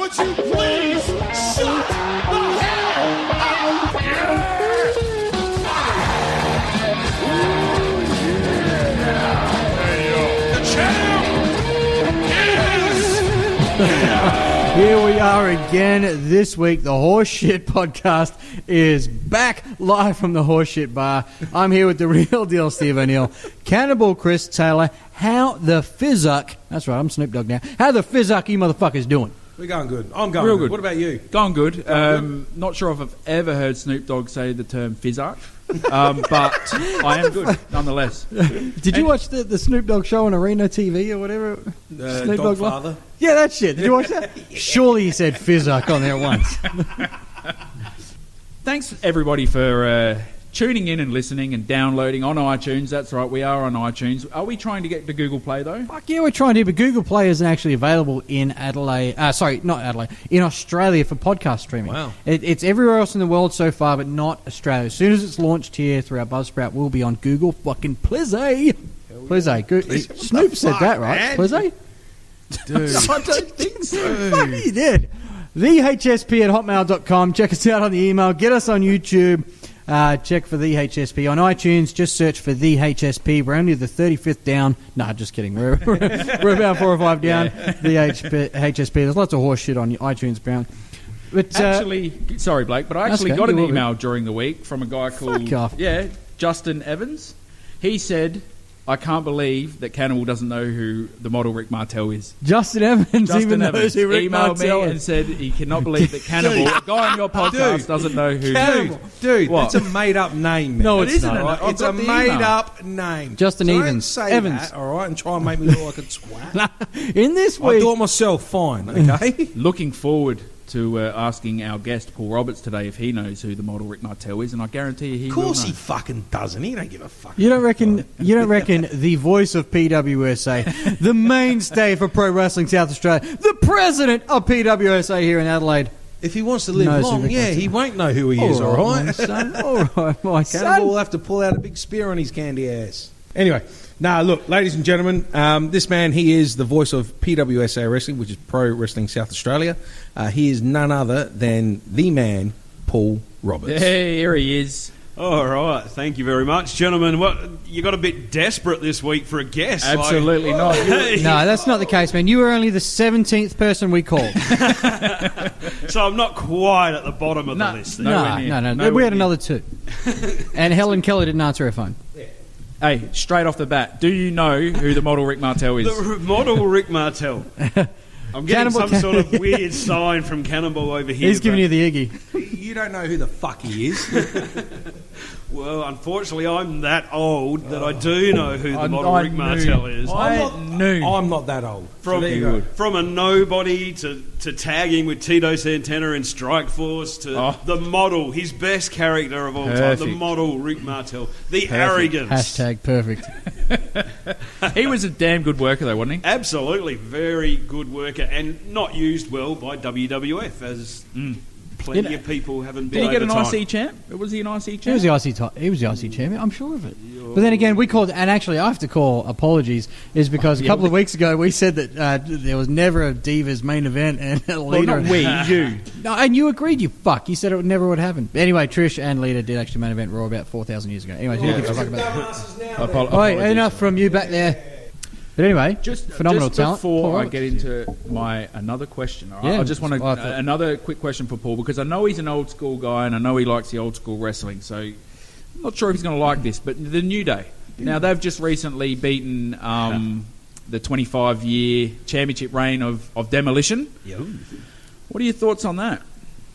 Would you please shut the hell up? The champ is Here we are again this week. The Horseshit Podcast is back live from the Horseshit Bar. I'm here with the real deal Steve O'Neill, Cannibal Chris Taylor. How the Fizzuck, that's right, I'm Snoop Dogg now. How the Fizzuck you motherfuckers doing? We're going good. I'm going Real good. good. What about you? Going good. Not sure if I've ever heard Snoop Dogg say the term Fizzuck, but I am good nonetheless. Did you watch the Snoop Dogg show on Arena TV or whatever? Snoop Dogg Dogfather. Yeah, that shit. Did you watch that? Surely he said Fizzuck on there once. Thanks everybody for tuning in and listening and downloading on iTunes. That's right, we are on iTunes. Are we trying to get to Google Play though? Fuck yeah, we're trying to, but Google Play isn't actually available in Adelaide. Sorry, not Adelaide. In Australia for podcast streaming. Wow. It's everywhere else in the world so far, but not Australia. As soon as it's launched here through our Buzzsprout, we'll be on Google fucking Plizzy. Plizzy. Snoop said that, right? Plizzy? Dude. I don't think so. Fuck, he did. TheHSP@hotmail.com. Check us out on the email. Get us on YouTube. Check for The HSP on iTunes. Just search for The HSP. We're only the 35th down. No, just kidding. We're about 4 or 5 down. The HSP. There's lots of horse shit on iTunes, Brown. But Actually, sorry Blake, but I actually okay, got an you're email during the week from a guy called Fuck off. Justin Evans. He said, I can't believe that Cannibal doesn't know who the model Rick Martel is. Justin Evans even knows who Rick emailed Martel me is. and said he cannot believe that Cannibal, a guy on your podcast, doesn't know who. Dude, What? that's a made-up name. Man. No, it's isn't. not. All right? I've It's got a the email. made-up name. Justin So Evans. Don't say Evans. that, all right, and try and make me look like a twat. In this I week, do it myself fine, okay? Looking forward to asking our guest Paul Roberts today if he knows who the model Rick Martel is, and I guarantee you he Of course will know. he fucking doesn't. He don't give a fuck. you don't reckon the voice of PWSA, the mainstay for pro wrestling South Australia, the president of PWSA here in Adelaide. If he wants to live Knows who long, Rick yeah, Martel he won't know who he is, all my right? son. All right, my Cannibal son. will have to pull out a big spear on his candy ass. Anyway, now look, ladies and gentlemen, this man, he is the voice of PWSA Wrestling, which is Pro Wrestling South Australia. He is none other than the man, Paul Roberts. Hey, here he is. All right, thank you very much, gentlemen. What, you got a bit desperate this week for a guest. Absolutely not. Hey. No, that's not the case, man. You were only the 17th person we called. So I'm not quite at the bottom of the list. no. Nowhere near. No. Nowhere We had near. another 2. And Helen Keller didn't answer her phone. Hey, straight off the bat, do you know who the model Rick Martel is? The model Rick Martel. I'm getting Cannibal some sort of weird sign from Cannibal over here. He's giving but- you the Iggy. You don't know who the fuck he is. Well, unfortunately, I'm that old that I do know who the I model Rick knew. Martel is. I'm not that old. From, There you go. from a nobody to tagging with Tito Santana in Strikeforce to the model, his best character of all time, the Perfect. model Rick Martel, the arrogance. Hashtag perfect. He was a damn good worker, though, wasn't he? Absolutely, very good worker and not used well by WWF, as plenty of people haven't been. Did he get an over time. IC champ? Was he an IC champ? He was the IC champion, I'm sure of it. But then again, we called, and actually I have to call apologies, is because a couple of weeks ago we said that there was never a Divas main event and a Well, leader. not we, you. No, and you agreed, you fuck. You said it never would happen. Anyway, Trish and Lita did actually main event Raw about 4,000 years ago. Anyway, who gives a fuck about that? Apologies. Enough from you back there. But anyway, phenomenal talent. Before Paul I Roberts. get into my another question, all right? Yeah, I just want I thought- another quick question for Paul, because I know he's an old school guy and I know he likes the old school wrestling, so I'm not sure if he's going to like this, but the New Day. Now, they've just recently beaten the 25-year championship reign of Demolition. What are your thoughts on that?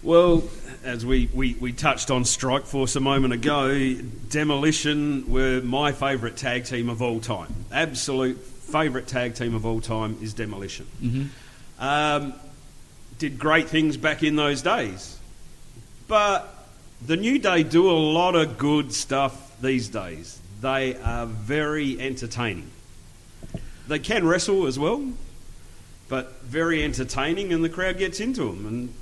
Well, as we touched on Strikeforce a moment ago, Demolition were my favourite tag team of all time. Absolute favourite tag team of all time is Demolition. Did great things back in those days. But the New Day do a lot of good stuff these days. They are very entertaining. They can wrestle as well, but very entertaining, and the crowd gets into them. And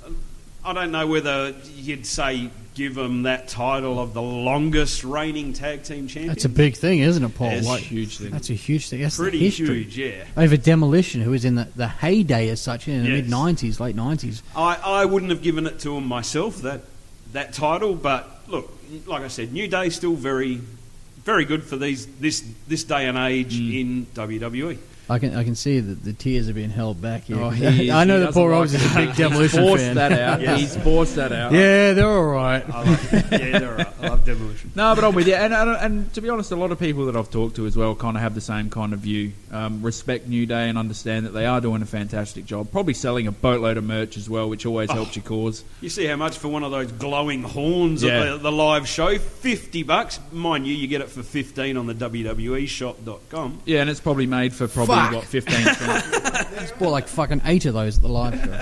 I don't know whether you'd say give them that title of the longest reigning tag team champion. That's a big thing, isn't it, Paul? It's Like, huge thing. That's a huge thing. That's Pretty the history. huge, yeah. Over Demolition, who was in the heyday as such in the Yes. mid-90s, late 90s. I wouldn't have given it to him myself, that title, but look, like I said, New Day still very, very good for this day and age in WWE. I can see that the tears are being held back here. Oh, I know that Paul Robbins is a big Demolition Forced fan. that out. Yes. He's forced that out. Yeah, they're all right. I like it. Yeah, they're right. I love Demolition. No, but I'm with you. And to be honest, a lot of people that I've talked to as well kind of have the same kind of view. Respect New Day and understand that they are doing a fantastic job. Probably selling a boatload of merch as well, which always helps your cause. You see how much for one of those glowing horns Yeah. at the live show? $50. Mind you get it for $15 on the WWEshop.com. Yeah, and it's probably made for probably, Fuck. 15 cents. It's bought like fucking 8 of those at the live show.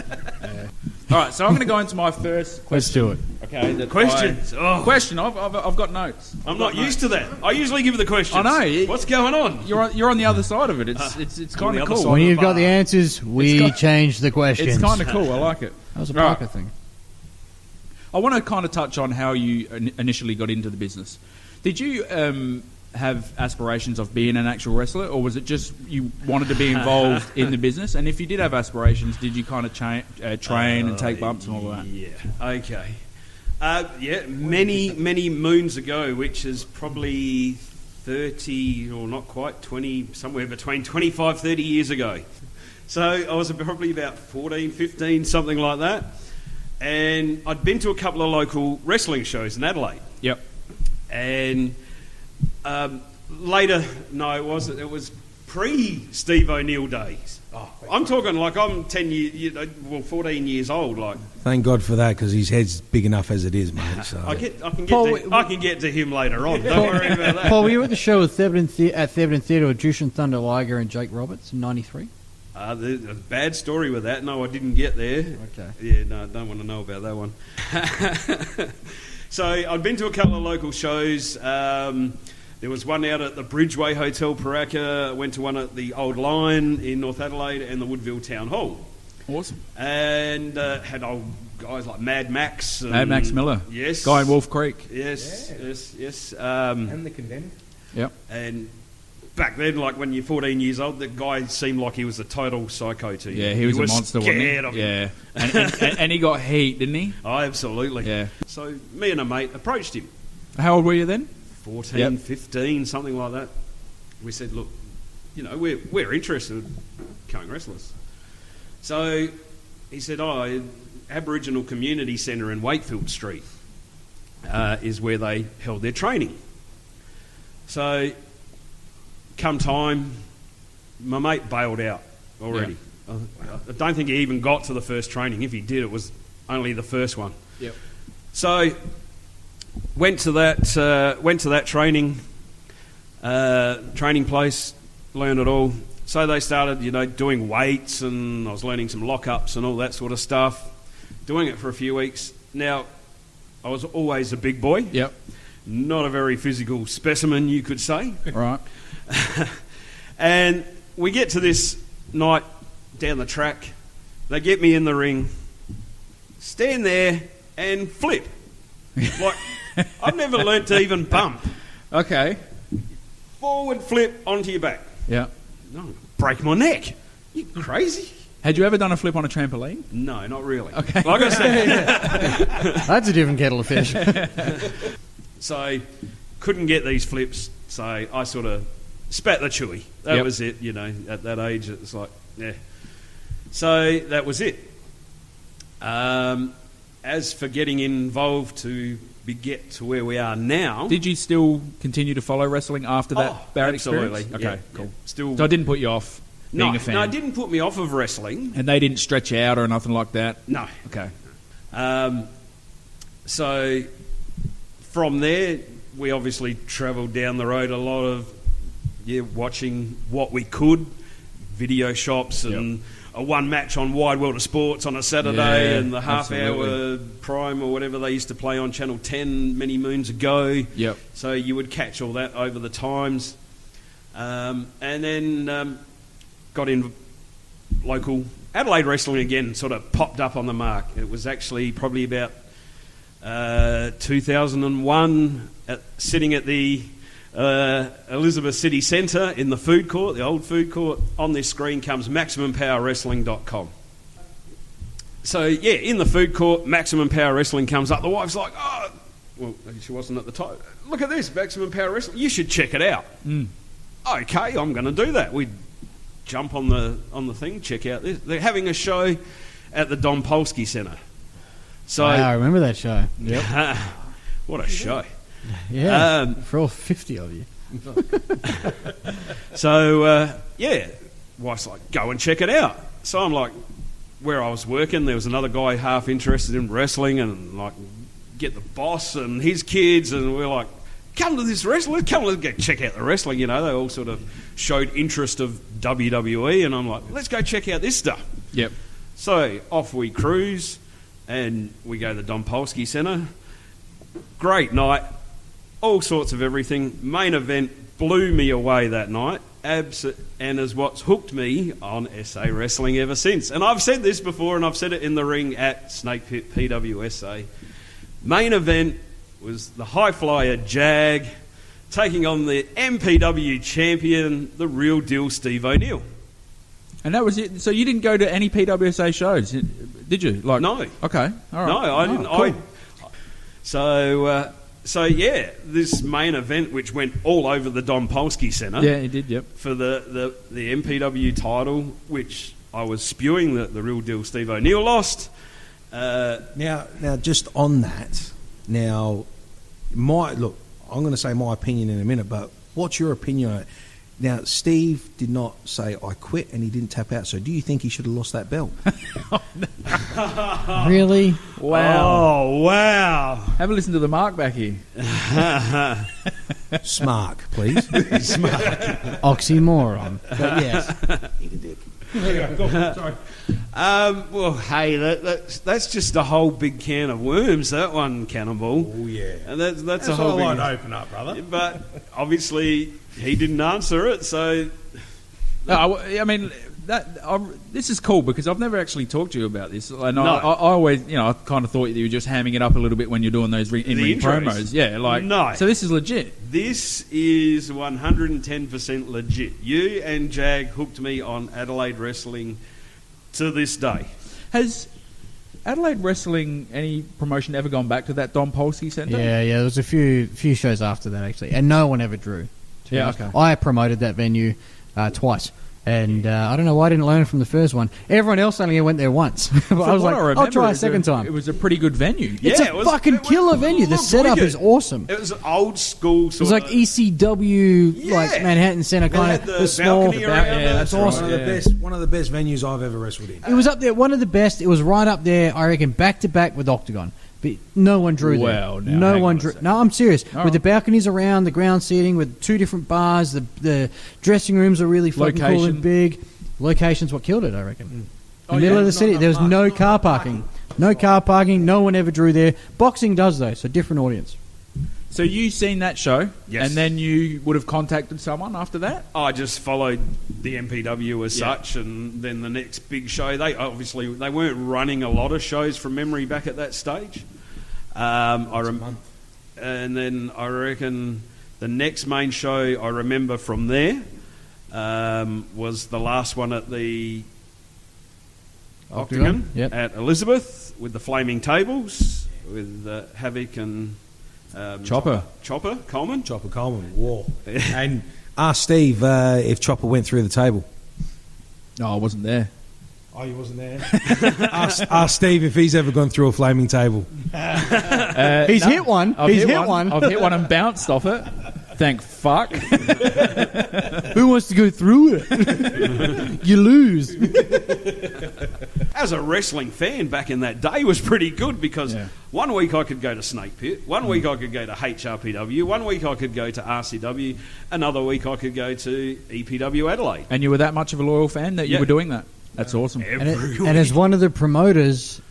All right, so I'm going to go into my first question. Let's do it. Okay, that Questions. Question. I've got notes. I'm not used to that. I usually give the questions. I know. What's going on? You're on the other side of it. It's kind the of other cool. side. When the you've got bar. the answers, we change the questions. It's kind of cool. I like it. That was a Right. Parker thing. I want to kind of touch on how you initially got into the business. Did you have aspirations of being an actual wrestler, or was it just you wanted to be involved in the business? And if you did have aspirations, did you kind of train and take bumps and all that? Yeah. Okay. Many moons ago, which is probably 30 or not quite 20, somewhere between 25, 30 years ago. So I was probably about 14, 15, something like that. And I'd been to a couple of local wrestling shows in Adelaide. Yep. And later, no, it wasn't. It was pre-Steve O'Neill days. I'm talking like I'm 14 years old. Like Thank God for that, because his head's big enough as it is, mate. So. I can Paul, get to him later on. Don't worry about that. Paul, were you at the show with at Thebarton Theatre with Jushin Thunder Liger and Jake Roberts in '93? There's a bad story with that. No, I didn't get there. Okay. Yeah, no, I don't want to know about that one. So I'd been to a couple of local shows. There was one out at the Bridgeway Hotel, Paraka. Went to one at the Old Line in North Adelaide and the Woodville Town Hall. Awesome. And had old guys like Mad Max. And, Mad Max Miller. Yes. Guy in Wolf Creek. Yes. And the condemned. Yep. And back then, like when you're 14 years old, the guy seemed like he was a total psycho to you. Yeah, he was a monster, wasn't he? Scared of him. Yeah. And he got heat, didn't he? Oh, absolutely. Yeah. So me and a mate approached him. How old were you then? 14, Yep. 15, something like that. We said, look, we're interested in becoming wrestlers. So he said, Aboriginal Community Centre in Wakefield Street is where they held their training. So come time, my mate bailed out already. Yeah. I don't think he even got to the first training. If he did, it was only the first one. Yep. So went to that training place, learned it all. So they started, doing weights, and I was learning some lockups and all that sort of stuff. Doing it for a few weeks. Now, I was always a big boy. Yep. Not a very physical specimen, you could say. Right. And we get to this night down the track. They get me in the ring, stand there and flip. Like, I've never learnt to even bump. Okay. Forward flip onto your back. Yeah. No, break my neck. You crazy? Had you ever done a flip on a trampoline? No, not really. Okay. Like I said, That's a different kettle of fish. so couldn't get these flips, so I sort of spat the chewy. That Yep. was it, at that age it's like, yeah. So that was it. As for getting involved to get to where we are now... Did you still continue to follow wrestling after that Barrett absolutely. experience? Okay, Yeah, cool. yeah. Still, So it didn't put you off being a fan? No, it didn't put me off of wrestling. And they didn't stretch you out or nothing like that? No. Okay. So from there, we obviously travelled down the road a lot of watching what we could, video shops and a one match on Wide World of Sports on a Saturday, Yeah, and the half absolutely. hour prime or whatever they used to play on Channel 10 many moons ago. Yep. So you would catch all that over the times. And then got in local Adelaide wrestling again, sort of popped up on the mark. It was actually probably about 2001, sitting at the Elizabeth City Centre in the food court, the old food court. On this screen comes MaximumPowerWrestling.com. So, yeah, in the food court, Maximum Power Wrestling comes up. The wife's like, oh, well, she wasn't at the time. Look at this, Maximum Power Wrestling. You should check it out. Okay, I'm going to do that. We jump on the thing, check out this. They're having a show at the Dompolsky Centre. So, Wow, I remember that show. Yep. What a show. Yeah, for all 50 of you. So, wife's like, go and check it out. So I'm like, where I was working, there was another guy half interested in wrestling, and like, get the boss and his kids, and we're like, come to this wrestling, let's go check out the wrestling. You know, they all sort of showed interest of WWE, and I'm like, let's go check out this stuff. Yep. So off we cruise, and we go to the Dompolsky Centre. Great night, all sorts of everything. Main event blew me away that night. And is what's hooked me on SA Wrestling ever since. And I've said this before, and I've said it in the ring at Snake Pit PWSA. Main event was the high flyer Jag taking on the MPW champion, the real deal Steve O'Neill. And that was it. So you didn't go to any PWSA shows, did you? Like, no. Okay. All right. No, I didn't. Cool. So yeah, this main event, which went all over the Dompolsky Centre. Yeah, it did, yep. For the MPW title, which I was spewing that the real deal Steve O'Neill lost. Now, just on that, I'm going to say my opinion in a minute, but what's your opinion on it? Now, Steve did not say, I quit, and he didn't tap out, so do you think he should have lost that belt? Really? Wow. Oh, wow. Have a listen to the mark back here. Smark, please. Smark. Oxymoron. But yes. Eat a dick. Sorry. Well, hey, that's just a whole big can of worms, that one, Cannonball. Oh, yeah. And that's a all whole I'd big... open up, brother. But obviously he didn't answer it, so... No, I mean, this is cool because I've never actually talked to you about this. And No. I always, I kind of thought that you were just hamming it up a little bit when you're doing those in-ring intros. promos. Yeah, like... No. So this is legit. This is 110% legit. You and Jag hooked me on Adelaide Wrestling to this day. Has Adelaide Wrestling, any promotion, ever gone back to that Dompolsky Centre? Yeah, there was a few shows after that, actually. And no one ever drew. to be Yeah, honest. okay. I promoted that venue twice. And I don't know why I didn't learn from the first one. Everyone else only went there once. But I was like, I'll try a second time. It was a pretty good venue. It's a fucking killer venue. The setup is awesome. It was old school It sort was like of... ECW, like Manhattan Center kind had of. the The small. balcony around it. That's awesome. One of the best venues I've ever wrestled in. It was up there, one of the best. It was right up there, I reckon, back to back with Octagon. But no one drew there. Well, now, no hang one on a drew. sec. No, I'm serious. All with the right. balconies around, the ground seating, with two different bars, the dressing rooms are really fucking cool Location. and big. Location's what killed it, I reckon. In Oh, the middle yeah, of the city, there was no car parking. No car parking. No one ever drew there. Boxing does though, so different audience. So you seen that show, Yes. and then you would have contacted someone after that? I just followed the MPW as Yeah. such, and then the next big show, they weren't running a lot of shows from memory back at that stage. And then I reckon the next main show I remember from there was the last one at the Octagon Yep. at Elizabeth with the flaming tables with Havoc and Chopper. Coleman. Chopper Coleman, war. And ask Steve if Chopper went through the table. No, I wasn't there. Oh, he wasn't there? ask Steve if he's ever gone through a flaming table. He's hit one. He's hit one. I've hit one and bounced off it. Thank fuck. Who wants to go through it? You lose. As a wrestling fan back in that day was pretty good because Yeah. 1 week I could go to Snake Pit, 1 week I could go to HRPW, 1 week I could go to RCW, another week I could go to EPW Adelaide. And you were that much of a loyal fan that you Yeah. were doing that? That's awesome. And as one of the promoters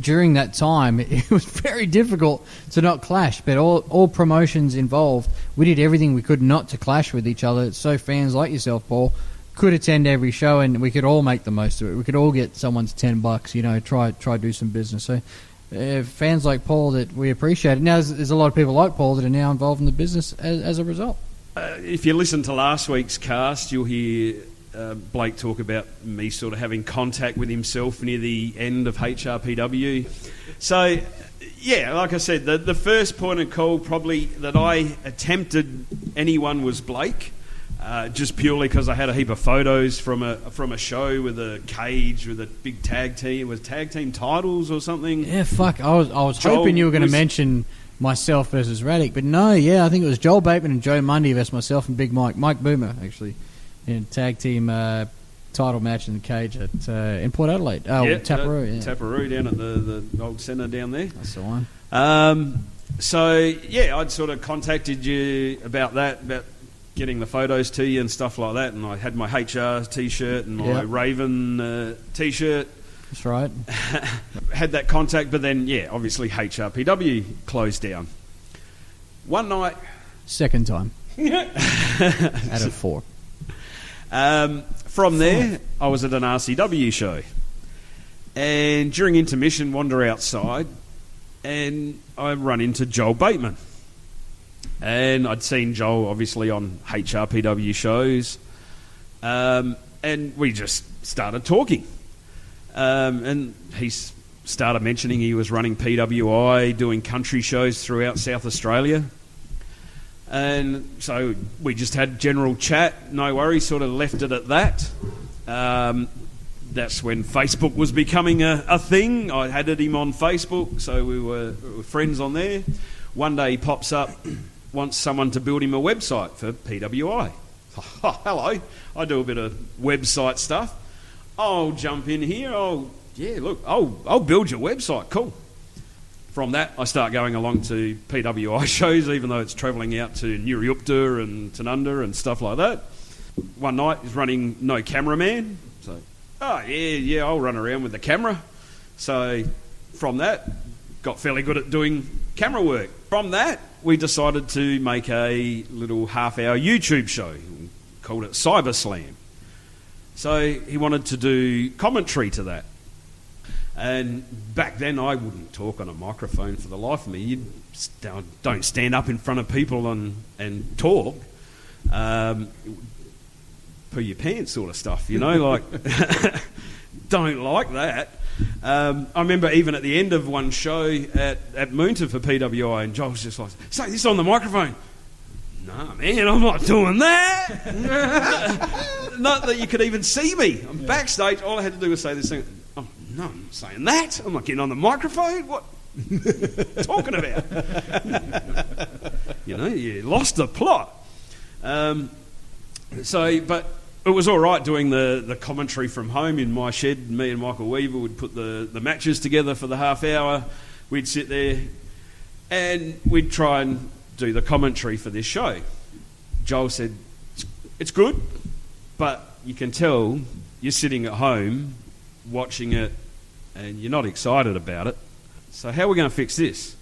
during that time, it was very difficult to not clash. But all promotions involved, we did everything we could not to clash with each other. So fans like yourself, Paul, could attend every show, and we could all make the most of it. We could all get someone's $10, try do some business. So fans like Paul that we appreciate. Now there's a lot of people like Paul that are now involved in the business as a result. If you listen to last week's cast, you'll hear Blake talk about me sort of having contact with himself near the end of HRPW. So, yeah, like I said, the first point of call probably that I attempted anyone was Blake, just purely because I had a heap of photos from a show with a cage with a big tag team. It was tag team titles or something. Yeah, fuck. I was Joel hoping you were going to was- mention myself versus Radic, but no, yeah, I think it was Joel Bateman and Joe Mundy versus myself and Big Mike Boomer, actually, in a tag team title match in the cage in Port Adelaide. Taparoo, Taparoo down at the old centre down there. That's the one. So, yeah, I'd sort of contacted you about that, about getting the photos to you and stuff like that, and I had my HR T-shirt and my Raven T-shirt. That's right. Had that contact, but then, yeah, obviously HRPW closed down. One night... Second time. Out of 4. From there, I was at an RCW show. And during intermission, wander outside, and I run into Joel Bateman. And I'd seen Joel, obviously, on HRPW shows. And we just started talking. And he started mentioning he was running PWI, doing country shows throughout South Australia. And so we just had general chat, no worries, sort of left it at that. That's when Facebook was becoming a thing. I added him on Facebook, so we were friends on there. One day he pops up, wants someone to build him a website for PWI. Oh, hello, I do a bit of website stuff. I'll jump in here. I'll build your website. Cool. From that, I start going along to PWI shows, even though it's travelling out to Nuriupta and Tanunda and stuff like that. One night, he's running no cameraman. So, I'll run around with the camera. So, from that, got fairly good at doing camera work. From that, we decided to make a little half-hour YouTube show. We called it Cyber Slam. So, he wanted to do commentary to that. And back then, I wouldn't talk on a microphone for the life of me. You don't stand up in front of people and talk. Poo your pants sort of stuff, you know, like, don't like that. I remember even at the end of one show at Moonta for PWI, and Joel's just like, say this on the microphone. Nah, man, I'm not doing that. Not that you could even see me. I'm backstage. All I had to do was say this thing. Oh, no, I'm not saying that. I'm not getting on the microphone. What? Talking about? You know, you lost the plot. But it was all right doing the commentary from home in my shed. Me and Michael Weaver would put the matches together for the half hour. We'd sit there and we'd try and do the commentary for this show. Joel said, it's good, but you can tell you're sitting at home watching it and you're not excited about it. So how are we going to fix this?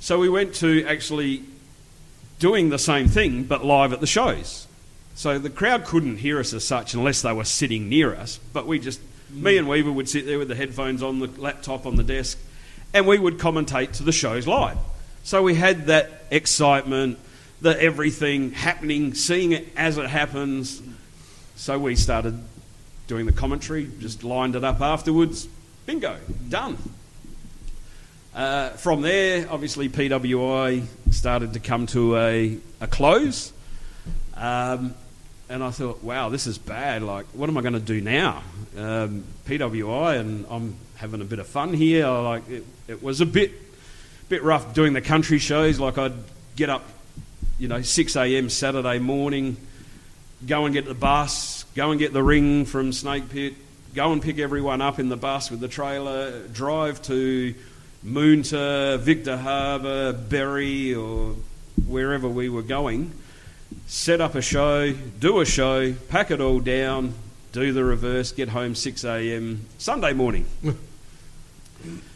So we went to actually doing the same thing but live at the shows. So the crowd couldn't hear us as such unless they were sitting near us, but me and Weaver would sit there with the headphones on, the laptop on the desk, and we would commentate to the shows live. So we had that excitement, the everything happening, seeing it as it happens. So we started doing the commentary, just lined it up afterwards. Bingo, done. From there, obviously PWI started to come to a close. And I thought, wow, this is bad. Like, what am I going to do now? PWI, and I'm having a bit of fun here. It was a bit rough doing the country shows. Like, I'd get up, 6 a.m. Saturday morning, go and get the bus, go and get the ring from Snake Pit, go and pick everyone up in the bus with the trailer, drive to Moonta, Victor Harbour, Berry, or wherever we were going, set up a show, do a show, pack it all down, do the reverse, get home 6 a.m. Sunday morning.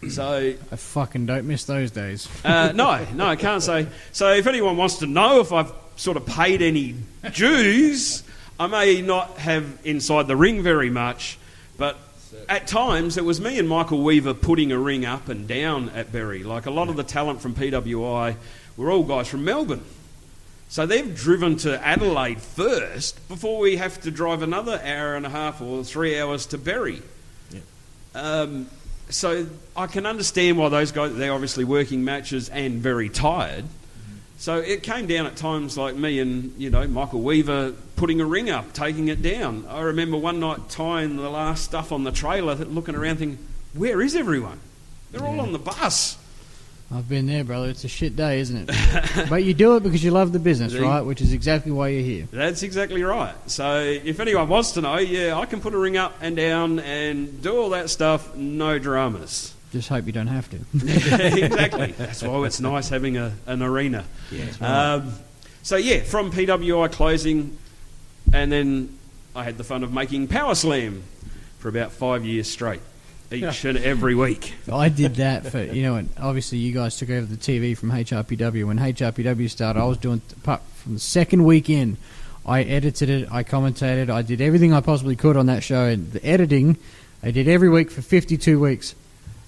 So I fucking don't miss those days. No, I can't say. So if anyone wants to know if I've sort of paid any dues, I may not have inside the ring very much, but at times, it was me and Michael Weaver putting a ring up and down at Berry. Like a lot of the talent from PWI were all guys from Melbourne. So they've driven to Adelaide first before we have to drive another hour and a half or 3 hours to Berry. So I can understand why those guys, they're obviously working matches and very tired. So it came down at times like me and, Michael Weaver putting a ring up, taking it down. I remember one night tying the last stuff on the trailer, looking around thinking, where is everyone? They're all on the bus. I've been there, brother. It's a shit day, isn't it? But you do it because you love the business, right? Which is exactly why you're here. That's exactly right. So if anyone wants to know, I can put a ring up and down and do all that stuff, no dramas. Just hope you don't have to. Exactly. That's why it's nice having an arena. Yeah, right. From PWI closing, and then I had the fun of making Power Slam for about 5 years straight, each and every week. I did that for, and obviously you guys took over the TV from HRPW. When HRPW started, I was doing, apart from the second weekend, I edited it, I commentated, I did everything I possibly could on that show. And the editing, I did every week for 52 weeks.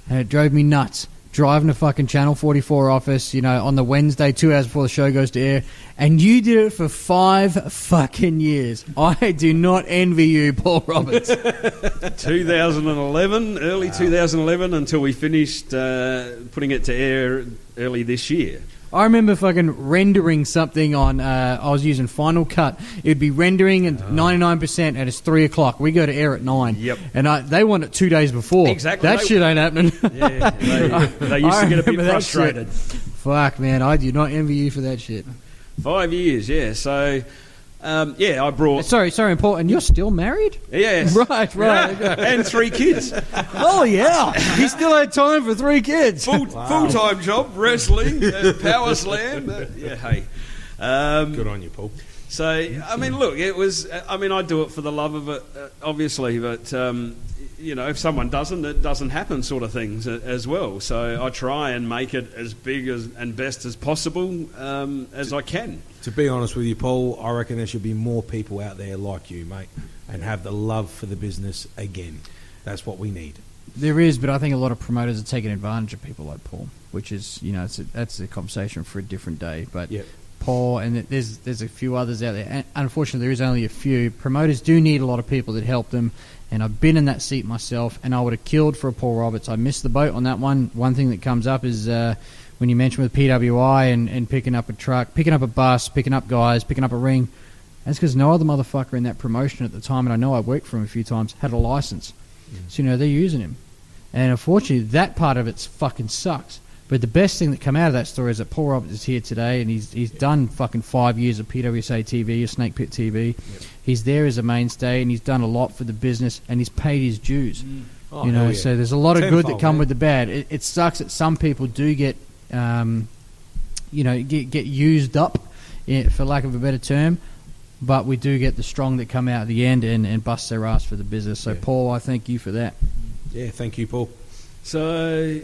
And it drove me nuts. Driving to fucking Channel 44 office, on the Wednesday, 2 hours before the show goes to air. And you did it for 5 fucking years. I do not envy you, Paul Roberts. 2011, early 2011, until we finished putting it to air early this year. I remember fucking rendering something on, I was using Final Cut. It would be rendering at 99% and it's 3 o'clock. We go to air at 9. Yep. And they want it 2 days before. Exactly. That shit ain't happening. Yeah, they used to get a bit frustrated. Fuck, man. I do not envy you for that shit. 5 years, yeah. So, I brought... Sorry, Paul. And you're still married? Yes. Right. Yeah. And 3 kids. Oh, yeah. He still had time for 3 kids. Full-time job, wrestling, Power Slam. Hey. Good on you, Paul. So, look, it was... I do it for the love of it, obviously, but... if someone doesn't, it doesn't happen sort of things as well. So I try and make it as big and best as possible as I can. To be honest with you, Paul, I reckon there should be more people out there like you, mate, and have the love for the business again. That's what we need. There is, but I think a lot of promoters are taking advantage of people like Paul, which is, that's a conversation for a different day. But yep. Paul, and there's a few others out there. And unfortunately, there is only a few. Promoters do need a lot of people that help them. And I've been in that seat myself, and I would have killed for a Paul Roberts. I missed the boat on that one. One thing that comes up is when you mention with PWI and picking up a truck, picking up a bus, picking up guys, picking up a ring. That's because no other motherfucker in that promotion at the time, and I know I worked for him a few times, had a license. So, they're using him. And unfortunately, that part of it fucking sucks. But the best thing that come out of that story is that Paul Roberts is here today, and he's done fucking 5 years of PWSA TV, or Snake Pit TV. Yep. He's there as a mainstay, and he's done a lot for the business, and he's paid his dues. So there's a lot of good that come with the bad. It sucks that some people do get used up, for lack of a better term. But we do get the strong that come out at the end and bust their ass for the business. So, Paul, I thank you for that. Yeah, thank you, Paul. So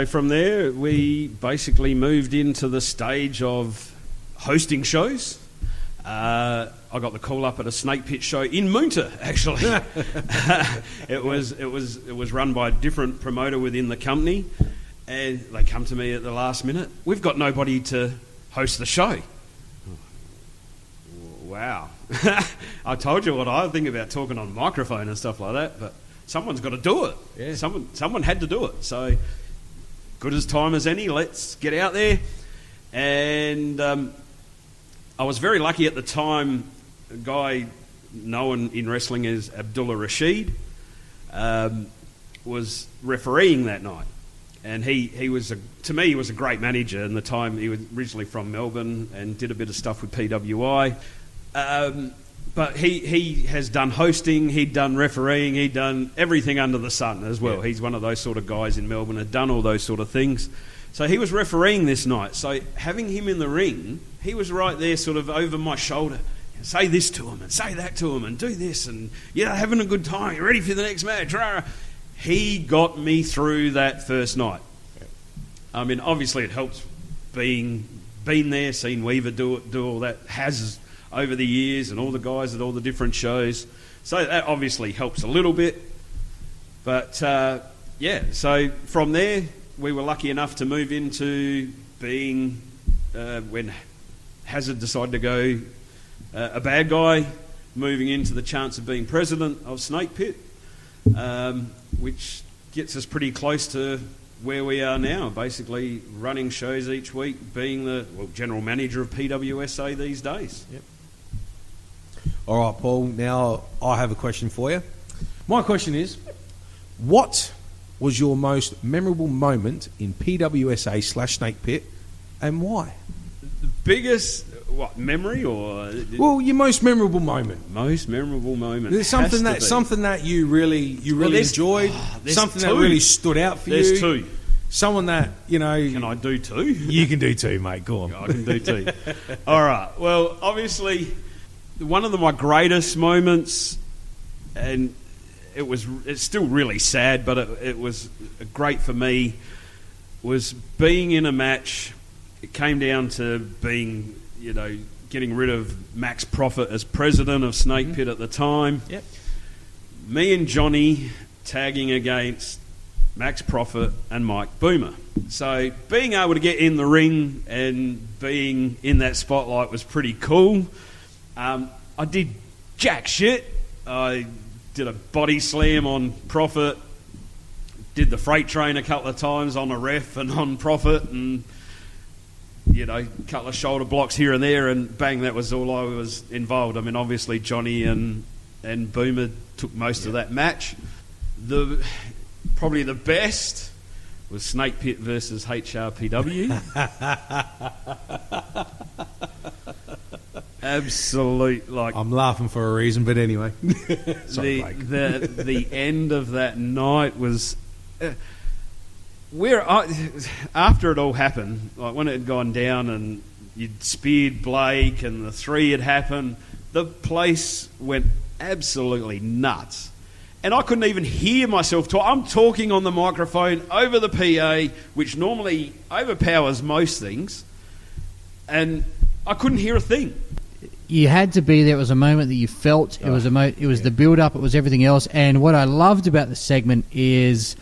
from there, we basically moved into the stage of hosting shows. I got the call up at a Snake Pit show in Moonta, actually. It was run by a different promoter within the company, and they come to me at the last minute. We've got nobody to host the show. Wow. I told you what I think about talking on microphone and stuff like that, but someone's got to do it. Yeah. Someone had to do it. So, good as time as any, let's get out there. And I was very lucky at the time. A guy known in wrestling as Abdullah Rashid was refereeing that night. And he was a great manager in the time. He was originally from Melbourne and did a bit of stuff with PWI. But he has done hosting, he'd done refereeing, he'd done everything under the sun as well. Yeah. He's one of those sort of guys in Melbourne, had done all those sort of things. So he was refereeing this night. So having him in the ring, he was right there sort of over my shoulder. Say this to him and say that to him and do this and, having a good time. You're ready for the next match. He got me through that first night. Yeah. Obviously it helps being there, seen Weaver do all that, has over the years, and all the guys at all the different shows. So that obviously helps a little bit. But, so from there, we were lucky enough to move into being, when Hazard decided to go a bad guy, moving into the chance of being president of Snake Pit, which gets us pretty close to where we are now, basically running shows each week, being the general manager of PWSA these days. Yep. All right, Paul, now I have a question for you. My question is, what was your most memorable moment in PWSA/Snake Pit, and why? The biggest, memory or? Well, your most memorable moment. Most memorable moment. There's something that you really enjoyed. Something that really stood out for you. There's two. Someone that, Can I do two? You can do two, mate. Go on. I can do two. All right. Well, obviously, one of my greatest moments, and it's still really sad, but it was great for me, was being in a match. It came down to being, getting rid of Max Profit as president of Snake Pit at the time. Yep. Me and Johnny tagging against Max Profit and Mike Boomer. So being able to get in the ring and being in that spotlight was pretty cool. I did jack shit. I did a body slam on Profit, did the freight train a couple of times on a ref and on Profit, and a couple of shoulder blocks here and there, and bang, that was all I was involved. I mean, obviously Johnny and Boomer took most of that match. Probably the best was Snake Pit versus HRPW. Absolute, I'm laughing for a reason, but anyway. Sorry, the end of that night was after it all happened, like when it had gone down and you'd speared Blake and the three had happened, the place went absolutely nuts. And I couldn't even hear myself talk. I'm talking on the microphone over the PA, which normally overpowers most things, and I couldn't hear a thing. You had to be there. It was a moment that you felt. It was the build-up. It was everything else. And what I loved about the segment is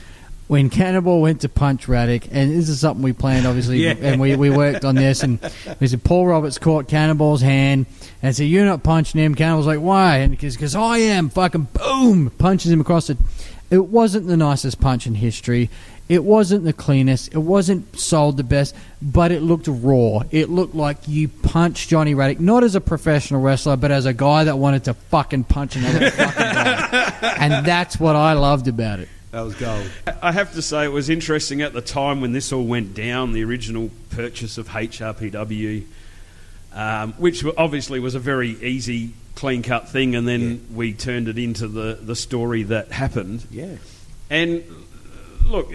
when Cannibal went to punch Radic, and this is something we planned, obviously, and we worked on this, and we said Paul Roberts caught Cannibal's hand and said, "You're not punching him." Cannibal's like, "Why?" And because I am. Fucking boom, punches him across it. It wasn't the nicest punch in history. It wasn't the cleanest. It wasn't sold the best, but it looked raw. It looked like you punched Johnny Radic, not as a professional wrestler, but as a guy that wanted to fucking punch another fucking guy. And that's what I loved about it. That was gold. I have to say, it was interesting at the time when this all went down, the original purchase of HRPW, which obviously was a very easy, clean-cut thing, and then we turned it into the story that happened. Yeah. And look,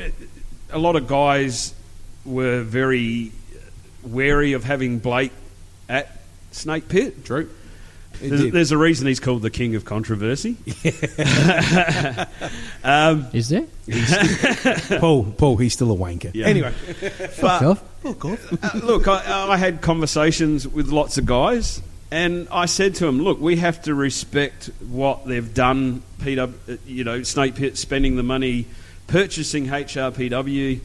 a lot of guys were very wary of having Blake at Snake Pit. True. There's a reason he's called the King of Controversy. Is there? Paul, he's still a wanker. Yeah. Anyway. Fuck off. Look, I had conversations with lots of guys, and I said to them, look, we have to respect what they've done, Snake Pit spending the money purchasing HRPW.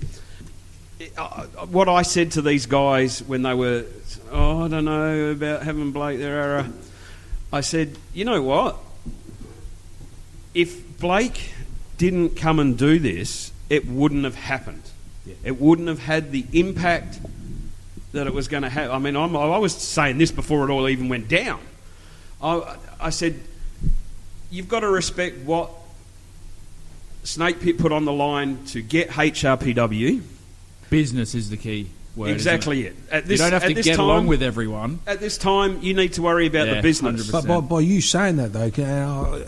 What I said to these guys when they were, I don't know about having Blake there, I said, you know what? If Blake didn't come and do this, it wouldn't have happened. Yeah. It wouldn't have had the impact that it was going to have. I mean, I was saying this before it all even went down. I said, you've got to respect what Snake Pit put on the line to get HRPW. Business is the key word. Exactly it. You don't have to get along with everyone. At this time, you need to worry about the business. 100%. But by you saying that, though,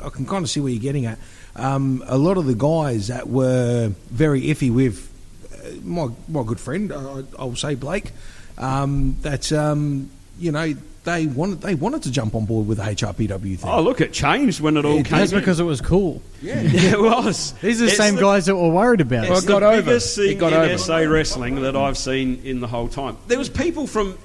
I can kind of see where you're getting at. A lot of the guys that were very iffy with my good friend, I'll say Blake, they wanted to jump on board with the HRPW thing. Oh, look, it changed when it all came. That's because it was cool. Yeah, it was. These are the same guys that were worried about it. It's the biggest thing in SA wrestling that I've seen in the whole time. There was people from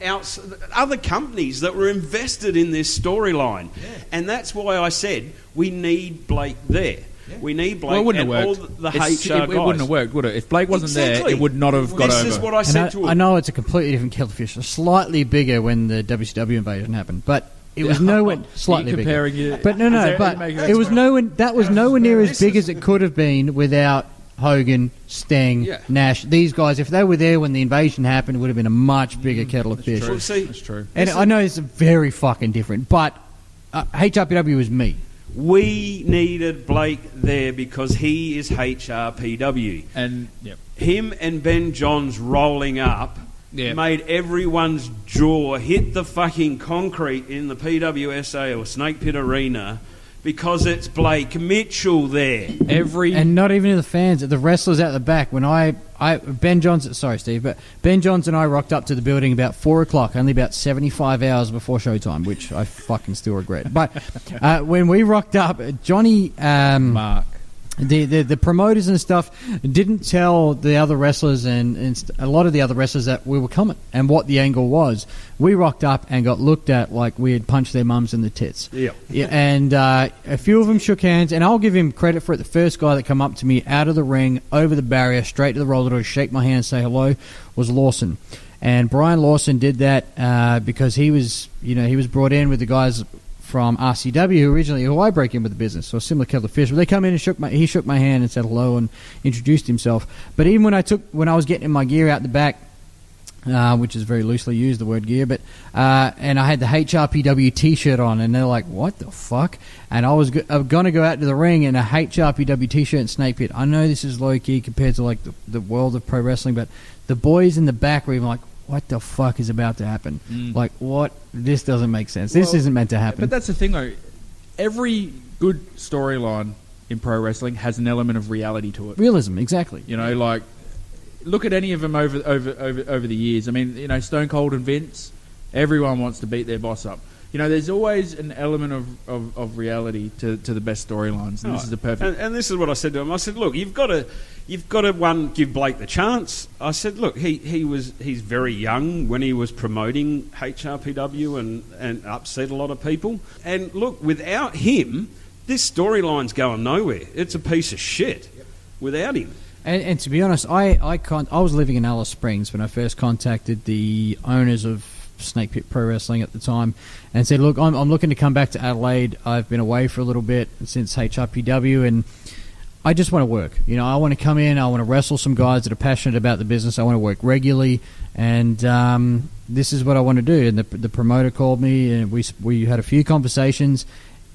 other companies that were invested in this storyline, and that's why I said we need Blake there. We need Blake Well, it wouldn't and have all worked. the It's- HR it guys. wouldn't have worked, would it? If Blake wasn't there, Exactly. it would not have got This over. is what I And said to him. I know it's a completely different kettle of fish, slightly bigger when the WCW invasion happened, but it was nowhere slightly You're bigger. comparing it- But no, Is no, that- but you make it was that's nowhere. That was nowhere near as big as it could have been without Hogan, Sting, Yeah. Nash. These guys, if they were there when the invasion happened, it would have been a much bigger kettle of fish. Well, see, That's true. And I know it's very fucking different, but HRPW is me. we needed Blake there because he is HRPW. And yep. Him and Ben Johns rolling up Yeah. made everyone's jaw hit the fucking concrete in the PWSA or Snake Pit Arena because it's Blake Mitchell there. And not even the fans, the wrestlers out the back. When Ben Johns, sorry Steve, but Ben Johns and I rocked up to the building about 4 o'clock, only about 75 hours before showtime, which I fucking still regret. But when we rocked up, Johnny, Mark. the promoters and stuff didn't tell the other wrestlers and a lot of the other wrestlers that we were coming and what the angle was. We rocked up and got looked at like we had punched their mums in the tits. Yeah. Yeah, and a few of them shook hands, and I'll give him credit for it. The first guy that come up to me out of the ring, over the barrier, straight to the roller door, shake my hand, say hello, was Lawson. And Brian Lawson did that because he was brought in with the guys from RCW originally, who I break in with the business, so a similar kettle of fish. But they come in and he shook my hand and said hello and introduced himself. But even when I was getting my gear out the back, which is very loosely used, the word gear, but and I had the HRPW T-shirt on, and they're like, "What the fuck?" And I was going to go out to the ring in a HRPW T-shirt and Snake Pit. I know this is low key compared to like the world of pro wrestling, but the boys in the back were even like, what the fuck is about to happen? Like, what? This doesn't make sense. This isn't meant to happen. But that's the thing, though. Every good storyline in pro wrestling has an element of reality to it. Realism, exactly. You know, like, look at any of them over the years. I mean, you know, Stone Cold and Vince, everyone wants to beat their boss up. You know, there's always an element of reality to the best storylines. And this is the perfect... And this is what I said to him. I said, look, you've got to give Blake the chance. I said, look, he's very young when he was promoting HRPW and upset a lot of people. And look, without him, this storyline's going nowhere. It's a piece of shit without him. And to be honest, I was living in Alice Springs when I first contacted the owners of Snake Pit Pro Wrestling at the time and said, look, I'm looking to come back to Adelaide. I've been away for a little bit since HRPW, and I just want to work. You know, I want to come in, I want to wrestle some guys that are passionate about the business. I want to work regularly, and this is what I want to do. And the promoter called me, and we had a few conversations,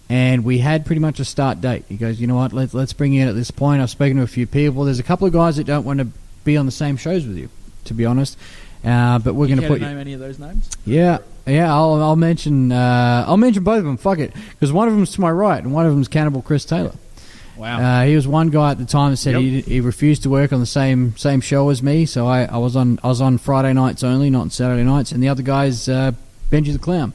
and we had pretty much a start date. He goes, you know what, let's bring you in at this point. I've spoken to a few people. There's a couple of guys that don't want to be on the same shows with you, to be honest. But we're going to put name any of those names? Yeah. I'll mention both of them. Fuck it, because one of them's to my right and one of them's Cannibal Chris Taylor. Wow. He was one guy at the time that said he refused to work on the same show as me. So I was on Friday nights only, not on Saturday nights. And the other guy's Benji the Clown.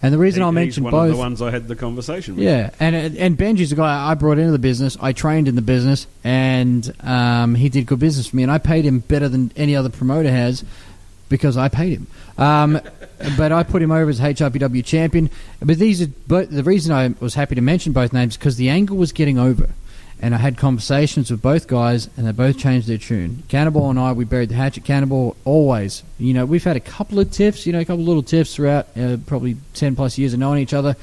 And the reason I'll mention both, one of the ones I had the conversation with. Yeah, and Benji's a guy I brought into the business. I trained in the business, and he did good business for me. And I paid him better than any other promoter has, because I paid him. But I put him over as HRPW champion. But the reason I was happy to mention both names is because the angle was getting over. And I had conversations with both guys, and they both changed their tune. Cannibal and I, we buried the hatchet. Cannibal, always. You know, we've had a couple of tiffs, a couple of little tiffs throughout probably 10 plus years of knowing each other.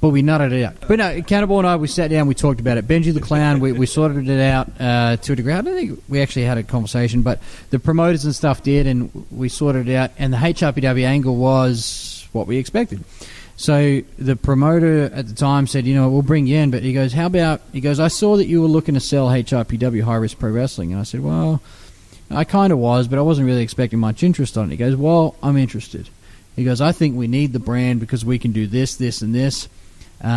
But we nutted it out. But no, Cannibal and I, we sat down, we talked about it. Benji the Clown, we sorted it out to a degree. I don't think we actually had a conversation, but the promoters and stuff did, and we sorted it out. And the HRPW angle was what we expected. So the promoter at the time said, we'll bring you in. But he goes, I saw that you were looking to sell HRPW, High Risk Pro Wrestling. And I said, well, I kind of was, but I wasn't really expecting much interest on it. He goes, well, I'm interested. He goes, I think we need the brand because we can do this, this, and this. We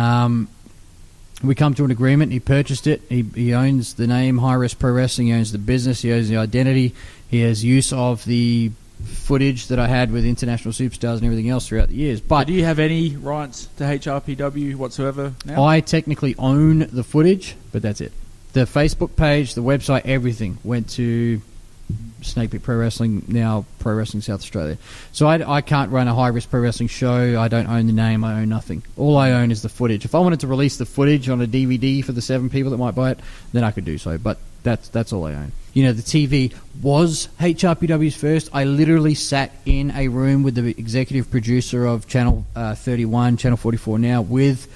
come to an agreement. He purchased it. He owns the name High Risk Pro Wrestling. He owns the business. He owns the identity. He has use of the footage that I had with international superstars and everything else throughout the years. But do you have any rights to HRPW whatsoever now? I technically own the footage, but that's it. The Facebook page, the website, everything went to Snake Pit Pro Wrestling, now Pro Wrestling South Australia. So I can't run a high-risk pro wrestling show. I don't own the name. I own nothing. All I own is the footage. If I wanted to release the footage on a DVD for the 7 people that might buy it, then I could do so. But that's all I own. You know, the TV was HRPW's first. I literally sat in a room with the executive producer of Channel 31, Channel 44 now, with,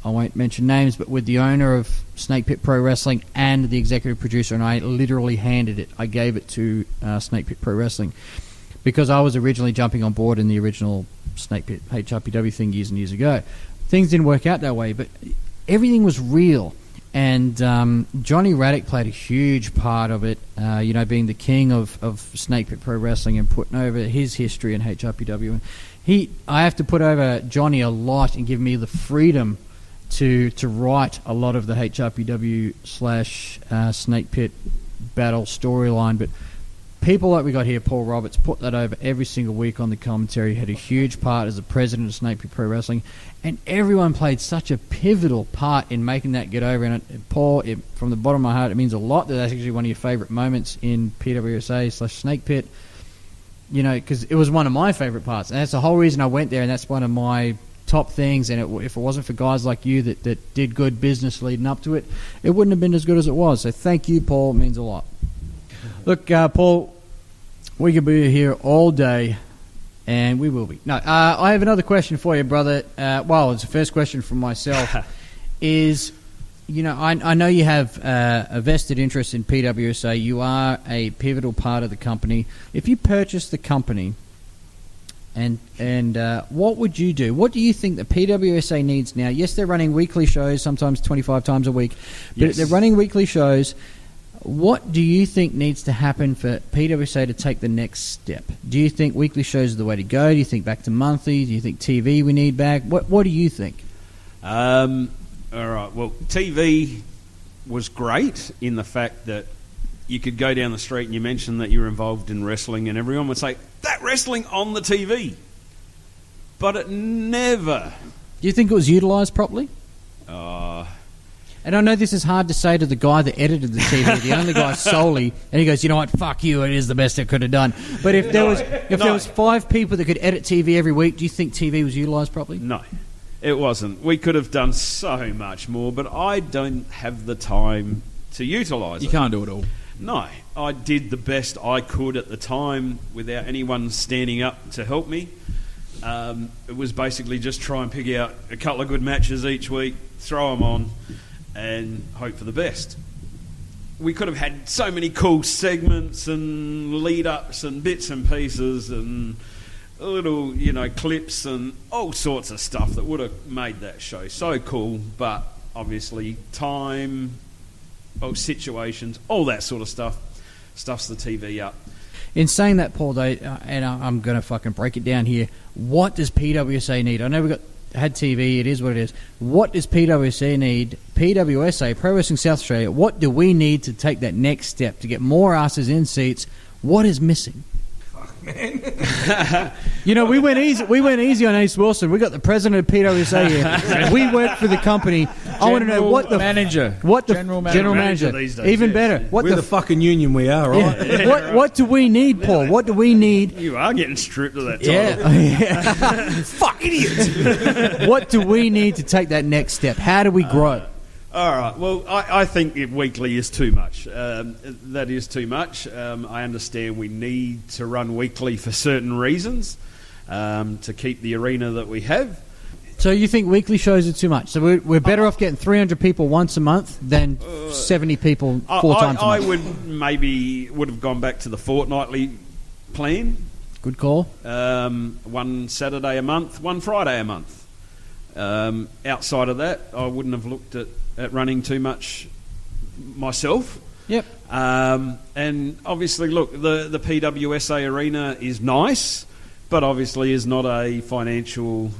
I won't mention names, but with the owner of Snake Pit Pro Wrestling and the executive producer, and I literally handed it. I gave it to Snake Pit Pro Wrestling because I was originally jumping on board in the original Snake Pit HRPW thing years and years ago. Things didn't work out that way, but everything was real. And Johnny Raddick played a huge part of it, being the king of Snake Pit Pro Wrestling and putting over his history in HRPW. I have to put over Johnny a lot and give me the freedom to write a lot of the HRPW / Snake Pit battle storyline. But people like we got here, Paul Roberts, put that over every single week on the commentary. He had a huge part as the president of Snake Pit Pro Wrestling. And everyone played such a pivotal part in making that get over. And Paul, from the bottom of my heart, it means a lot that that's actually one of your favourite moments in PWSA / Snake Pit. You know, because it was one of my favourite parts. And that's the whole reason I went there, and that's one of my top things. And if it wasn't for guys like you that did good business leading up to it, it wouldn't have been as good as it was. So thank you, Paul. It means a lot. Look, Paul, we could be here all day. And we will be. No, I have another question for you, brother. It's the first question from myself. I know you have a vested interest in PWSA. You are a pivotal part of the company. If you purchase the company, and what would you do? What do you think the PWSA needs now? Yes, they're running weekly shows, sometimes 25 times a week. But Yes. they're running weekly shows. What do you think needs to happen for PWSA to take the next step? Do you think weekly shows are the way to go? Do you think back to monthly? Do you think TV we need back? What do you think? All right. Well, TV was great in the fact that you could go down the street and you mentioned that you were involved in wrestling, and everyone would say, "That wrestling on the TV." But it never. Do you think it was utilised properly? Uh, And I know this is hard to say to the guy that edited the TV, the only guy solely, and he goes, "You know what? Fuck you. It is the best it could have done." But if there was 5 people that could edit TV every week, do you think TV was utilised properly? no, it wasn't. We could have done so much more, but I don't have the time to utilise it. You can't do it all. No, I did the best I could at the time without anyone standing up to help me. It was basically just try and pick out a couple of good matches each week, throw them on, and hope for the best. We could have had so many cool segments and lead-ups and bits and pieces and little, clips and all sorts of stuff that would have made that show so cool, but obviously time, situations, all that sort of stuff stuffs the TV up. In saying that, Paul, though, and I'm going to fucking break it down here, what does PWSA need? I know we had TV, it is what it is. What does PWSA need? PWSA, Pro Wrestling South Australia, what do we need to take that next step to get more asses in seats? What is missing? We went easy on Ace Wilson. We got the president of PWSA here. We work for the company. I want to know what the manager. What the General general manager manager. these days, Even yes. better. What We're the fucking union we are, right? yeah. What do we need, Paul? What do we need? You are getting stripped of that title. Yeah. Fuck idiot. What do we need to take that next step? How do we grow? All right. Well, I think weekly is too much. That is too much. I understand we need to run weekly for certain reasons, to keep the arena that we have. So you think weekly shows are too much? So we're better off getting 300 people once a month than 70 people 4 times a I month? would have gone back to the fortnightly plan. Good call. One Saturday a month, one Friday a month. Outside of that, I wouldn't have looked at running too much myself. Yep. And obviously, look, the PWSA arena is nice, but obviously is not a financial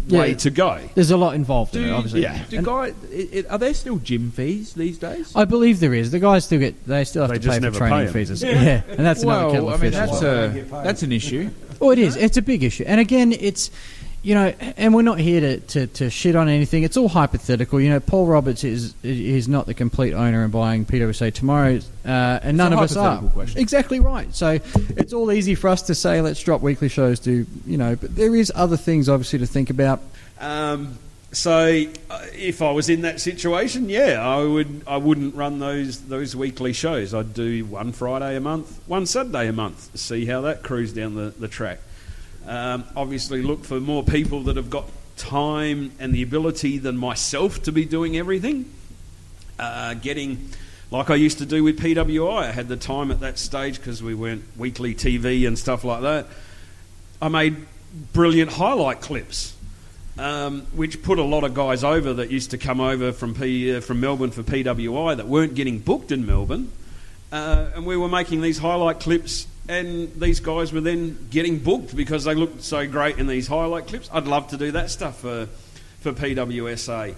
way to go. There's a lot involved in it, obviously. Yeah. Are there still gym fees these days? I believe there is. The guys still have They to just pay for never training pay 'em. fees. Yeah, and that's another kettle of fish. that's an issue. Oh, it is. It's a big issue. And again, it's, you know, and we're not here to shit on anything. It's all hypothetical. You know, Paul Roberts is not the complete owner and buying PWSA tomorrow, and none of us are. hypothetical question. Exactly right. So it's all easy for us to say, let's drop weekly shows to, you know, but there is other things obviously to think about. So if I was in that situation, I wouldn't run those weekly shows. I'd do one Friday a month, one Saturday a month, see how that cruise down the track. Obviously look for more people that have got time and the ability than myself to be doing everything. Getting, like I used to do with PWI, I had the time at that stage because we weren't weekly TV and stuff like that. I made brilliant highlight clips, which put a lot of guys over that used to come over from Melbourne for PWI that weren't getting booked in Melbourne. And we were making these highlight clips, and these guys were then getting booked because they looked so great in these highlight clips. I'd love to do that stuff for PWSA.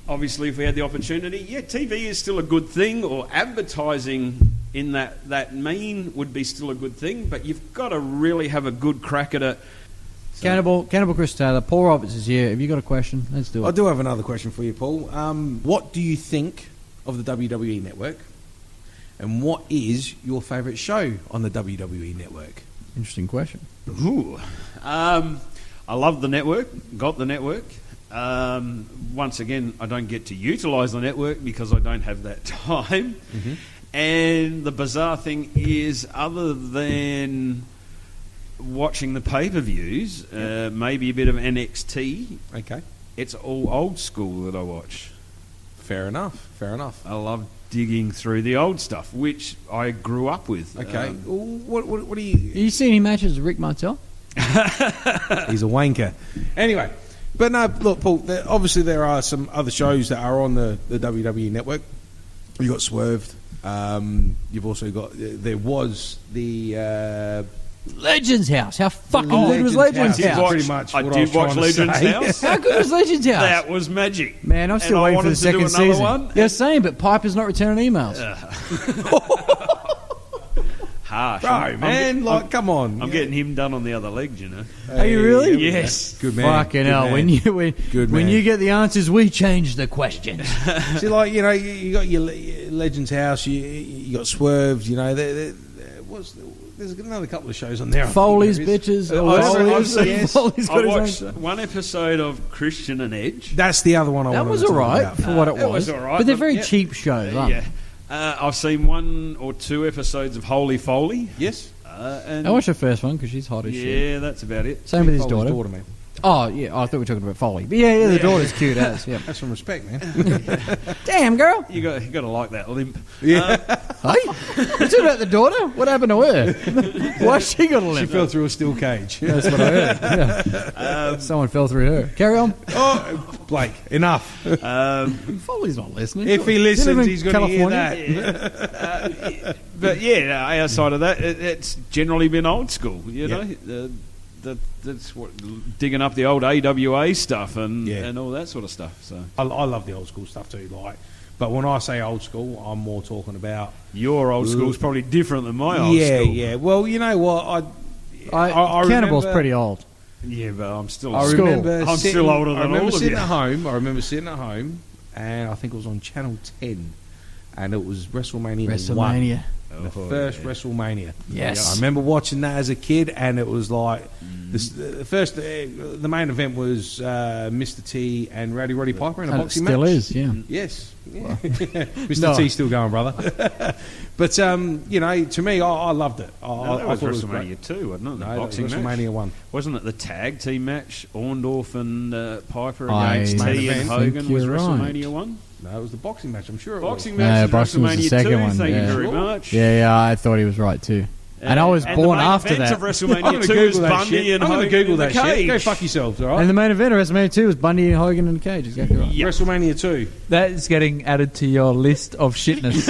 Obviously, if we had the opportunity, TV is still a good thing, or advertising in that mean would be still a good thing, but you've got to really have a good crack at it. Cannibal Chris Taylor, Paul Roberts is here. Have you got a question? Let's do it. I do have another question for you, Paul. What do you think of the WWE Network? And what is your favourite show on the WWE Network? Interesting question. Ooh. I love the network, got the network. Once again, I don't get to utilise the network because I don't have that time. Mm-hmm. And the bizarre thing is, other than watching the pay-per-views, maybe a bit of NXT, Okay. it's all old school that I watch. Fair enough. I love digging through the old stuff, which I grew up with. Okay. What do you... You seen any matches with Rick Martel? He's a wanker. Anyway, but no, look, Paul, obviously there are some other shows that are on the WWE Network. You got Swerved. You've also got... There was the... Legends House. How fucking good was Legends House. House? Pretty much I what I was did watch trying to Legends say. House. How good was Legends House? That was magic. Man, I'm still And I waiting for wanted the to do second another season. one. Yeah, same, but Piper's not returning emails. Harsh. Bro, man, come on. I'm getting him done on the other leg, you know. Are you really? Yes. Good man. Fucking Good hell. man. When man. you get the answers, we change the questions. See, like, you know, you got your Legends House, you got Swerved, you know, there's another couple of shows on there. Foley's bitches. Foley's got I his own watched show. one episode of Christian and Edge. That's the other one I That wanted was to talk alright about. for what it It was. was alright, But they're but very yeah. cheap shows, aren't Yeah. I've seen 1 or 2 episodes of Holy Foley. Yes. And I watched the first one because she's hot as shit. yeah, that's about it. Same with his Foley's daughter. man. Oh, yeah. I thought we were talking about Foley. But yeah, the daughter's cute as. Yeah. That's some respect, man. Damn, girl. You got to like that limp. Yeah. Hey, you talking about the daughter? What happened to her? Why she got a She limp? fell through a steel cage. That's what I heard. Yeah. Someone fell through her. Carry on. Oh, Blake, enough. Foley's not listening. If he Does listens, live in he's going to hear California? that. But yeah, outside of that, it's generally been old school. You know, that's what digging up the old AWA stuff and all that sort of stuff. So I love the old school stuff too. But when I say old school, I'm more talking about your old school's probably different than my old school. Yeah. Well, you know what? I Cannibal's remember- pretty old. Yeah, but I'm still. I remember I'm sitting, still older than I remember all of sitting you. at home. I remember sitting at home, and I think it was on Channel 10, and it was WrestleMania 1. WrestleMania. The first WrestleMania. Yes. I remember watching that as a kid, and it was like the main event was Mr. T and Rowdy Roddy Piper in a And it boxing still match. is, yeah. Yes, Mr. No. T still going, brother. But you know, to me, I loved it. No, that I was thought it was WrestleMania great. 2, wasn't it? The No, that was boxing match. WrestleMania 1. Wasn't it the tag team match? Orndorff and Piper I against T think and Hogan was you're right. WrestleMania 1? No, it was the boxing match. I'm sure it Boxing was. match was boxing was WrestleMania the second 2. one, Thank yeah. you very much. Yeah, I thought he was right too. And I was born the main after event that. of I'm WrestleMania going to 2 was Google that Bundy shit. and I'm going Hogan to Google in the that shit. cage. Go fuck yourselves, all right? And the main event of WrestleMania 2 was Bundy and Hogan in the cage. Exactly right. Yep. WrestleMania 2. That's getting added to your list of shitness.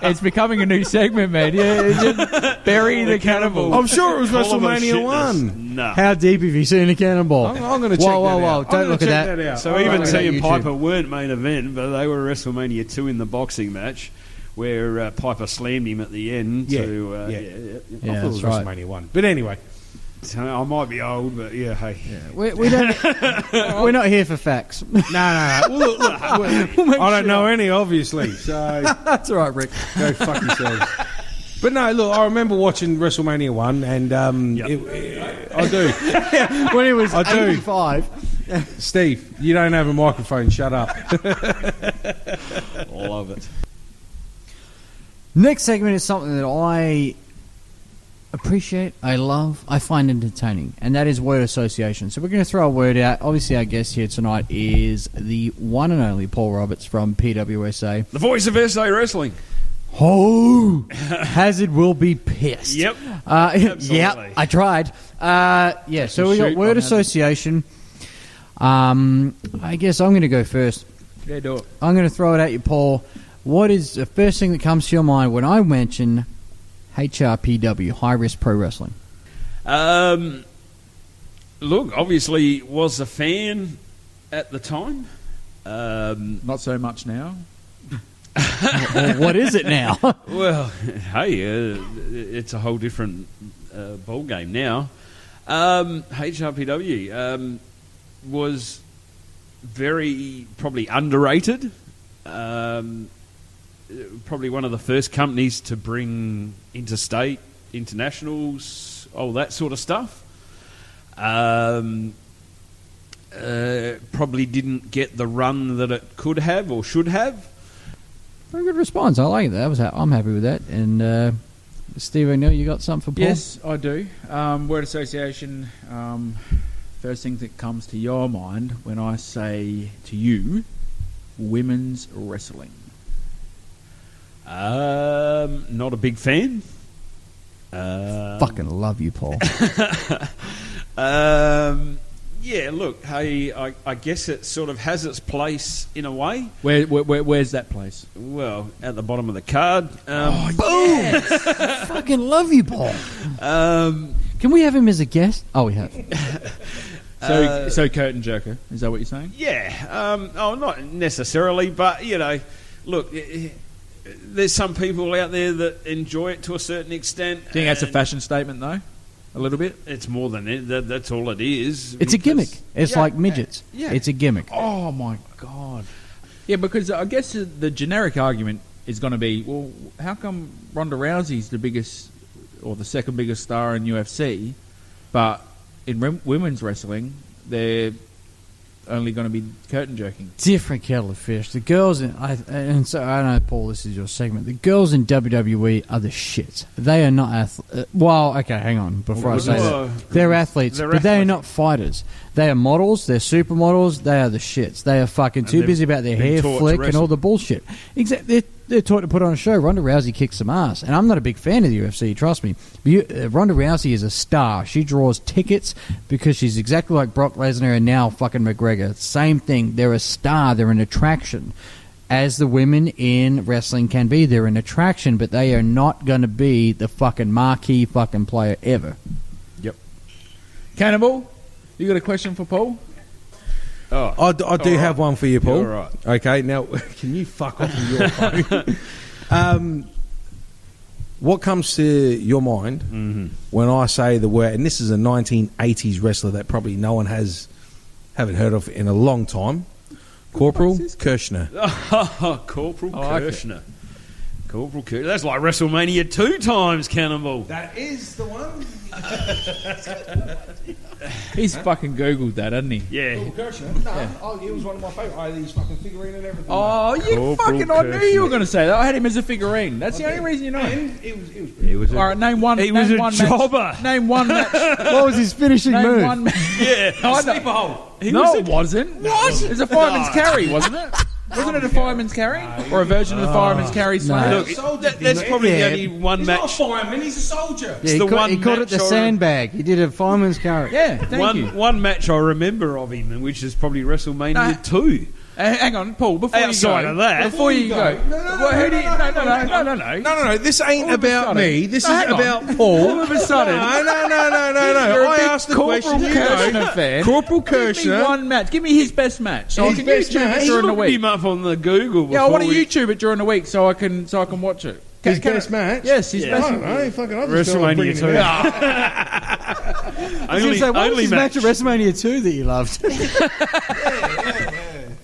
It's becoming a new segment, man. Yeah, bury the cannibal. I'm sure it was Full of WrestleMania shitness. 1. No. How deep have you seen a cannonball? I'm going to check Whoa, that whoa, out. don't look at that. out. So I'm even gonna T check and YouTube. Piper weren't main event, but they were WrestleMania 2 in the boxing match, where Piper slammed him at the end. Yeah, to, yeah. Yeah, I thought it was that's right. WrestleMania 1. But anyway, I might be old, but yeah, hey. We don't. We're not here for facts. No. Well, look, I don't know any, obviously. So That's all right, Rick. go fuck yourselves. But no, look, I remember watching WrestleMania 1, and I do. When he was I do. 85. Steve, you don't have a microphone. Shut up. Love it. Next segment is something that I appreciate, I love, I find entertaining, and that is word association. So we're going to throw a word out. Obviously, our guest here tonight is the one and only Paul Roberts from PWSA. The voice of SA Wrestling. Oh, Hazard will be pissed. Yep. Yep, I tried. So we got shoot word on association. I guess I'm going to go first. Yeah, do it. I'm going to throw it at you, Paul. What is the first thing that comes to your mind when I mention HRPW, High Risk Pro Wrestling? Look, obviously was a fan at the time. Not so much now. Or what is it now? Well, hey, it's a whole different ball game now. HRPW was very probably underrated. Probably one of the first companies to bring interstate, internationals, all that sort of stuff. Probably didn't get the run that it could have or should have. Very good response. I like that. I'm happy with that. And Steve O'Neill, you got something for Paul? Yes, I do. Word association. First thing that comes to your mind when I say to you, women's wrestling. Not a big fan. Fucking love you, Paul. Yeah, look, hey, I guess it sort of has its place in a way. Where's that place? Well, at the bottom of the card. Boom! Fucking love you, Paul. Can we have him as a guest? Oh, we have. So curtain jerker, is that what you're saying? Yeah. Not necessarily, but, look, there's some people out there that enjoy it to a certain extent. Do you think that's a fashion statement, though? A little bit? It's more than it. That's all it is. It's a gimmick. It's Yeah. like midgets. Yeah. It's a gimmick. Oh, my God. Yeah, because I guess the generic argument is going to be, well, how come Ronda Rousey's the biggest or the second biggest star in UFC, but in women's wrestling, they're only going to be curtain jerking? Different kettle of fish. The girls and so I know, Paul, this is your segment. The girls in WWE are the shit. They are not well, okay, hang on. Before I say that, they're athletes, but they are not fighters. They are models. They're supermodels. They are the shits. They are fucking too busy about their hair flick and all the bullshit. Exactly. They're taught to put on a show. Ronda Rousey kicks some ass, and I'm not a big fan of the UFC. Trust me. Ronda Rousey is a star. She draws tickets because she's exactly like Brock Lesnar and now fucking McGregor. Same thing. They're a star. They're an attraction, as the women in wrestling can be. They're an attraction, but they are not going to be the fucking marquee fucking player ever. Yep. Cannibal, you got a question for Paul? I do have one for you, Paul. All right. Okay, now, can you fuck off with your phone? What comes to your mind when I say the word, and this is a 1980s wrestler that probably no one haven't heard of in a long time, Corporal Kirshner. Corporal like it. Kirshner. Corporal Kirshner. That's like WrestleMania 2 times, Cannibal. That is the one. He's fucking Googled that, hasn't he? Yeah. Kirshner? No, he was one of my favourites. I had his fucking figurine and everything. Oh, you Corporal fucking... I knew you were Kirshner. going to say that. I had him as a figurine. That's the only reason you know. He was All right, name one. He name was a one jobber. Match. Name one match. What was his finishing Name move? one match. Yeah. I know. Sleeper hole. It wasn't. What? It was a fireman's carry, wasn't it? Wasn't it a fireman's carry? Or a version of the fireman's carry slam? No. Look, that's probably the only one He's match. not a fireman, he's a soldier. Yeah, he the called one it match the I- sandbag. He did a fireman's carry. Yeah, thank you. One match I remember of him, which is probably WrestleMania 2. Hang on, Paul. Before Outside you go, of that- before you go, no. No, this ain't All of a about sudden- me. This is Hang on. about Paul. All of a sudden, No. You're a I big asked the Corporal question. Kirshner fan. Corporal Give me Kirshner. one match. Give me his best match. So I His can best YouTube match? it He during the looked week. him up on the Google. Yeah, I want to before we- YouTube it during the week so I can watch it. His best match? Yes, his Yeah. best. I don't know. Fucking, I just felt like WrestleMania bringing 2. it out. I was going to say, what was his match at WrestleMania 2 that you loved?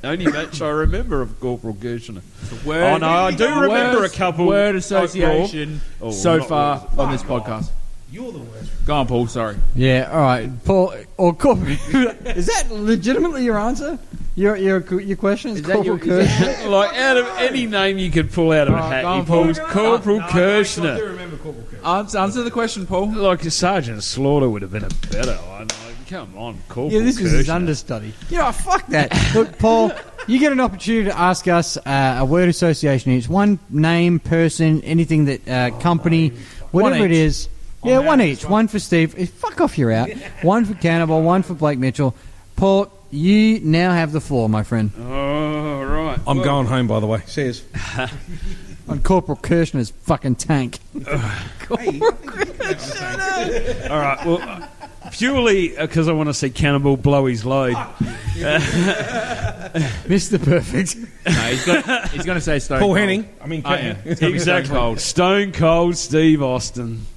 Only match I remember of Corporal Kirshner. Oh no, I do remember a couple. Word association so not far on this podcast. You're the worst. Go on, Paul. Sorry. Yeah, all right. Paul, or Corporal... Is that legitimately your answer? Your question is Corporal Kirshner? Like, out of any name you could pull out of a hat, he pulls Corporal I Kirshner. do remember Corporal Kirshner. Answer the question, Paul. Like, Sergeant Slaughter would have been a better one. Like, come on, Corporal Yeah, this was his Kirshner. understudy. Yeah, fuck that. Look, Paul, you get an opportunity to ask us a word association each. One name, person, anything that company, whatever One it each. is. Yeah, one each. One for Steve. Fuck off, you're out. One for Cannibal, one for Blake Mitchell. Paul, you now have the floor, my friend. Oh, right. I'm going home, by the way. Cheers. On Corporal Kirshner's fucking tank. All right, well, purely because I want to see Cannibal blow his load. Mr. Perfect. No, he's going to say Stone Paul Cold. Henning. I mean, Oh, yeah. Exactly. Stone Cold Steve Austin.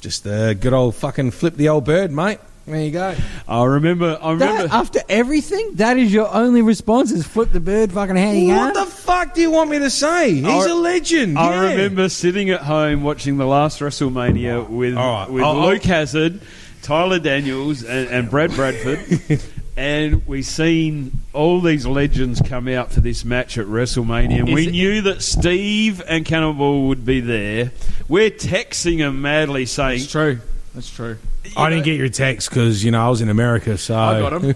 Just a good old fucking flip the old bird, mate. There you go. I remember. That, after everything, that is your only response is flip the bird fucking hanging What out? the fuck do you want me to say? He's a legend. I yeah. remember sitting at home watching the last WrestleMania with Luke Hazard, Tyler Daniels, and Brad Bradford. And we seen all these legends come out for this match at WrestleMania. And we knew that Steve and Cannibal would be there. We're texting him madly saying... That's true. That's true. I didn't get your text because, I was in America, so... I got him.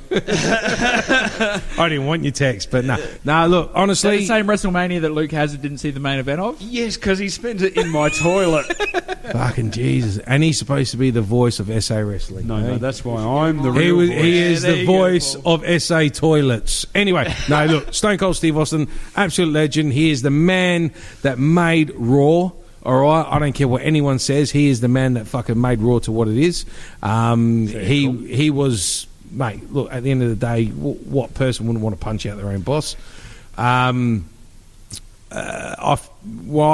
I didn't want your text, but no. No, look, Is that honestly... the same WrestleMania that Luke Hazard didn't see the main event of? Yes, because he spent it in my toilet. Fucking Jesus. And he's supposed to be the voice of SA Wrestling. No, eh? that's why I'm the He, real was, voice. he is there the you go, voice Paul. of SA toilets. Anyway, no, look, Stone Cold Steve Austin, absolute legend. He is the man that made Raw. All right, I don't care what anyone says. He is the man that fucking made Raw to what it is. He was, mate. Look, at the end of the day, what person wouldn't want to punch out their own boss? I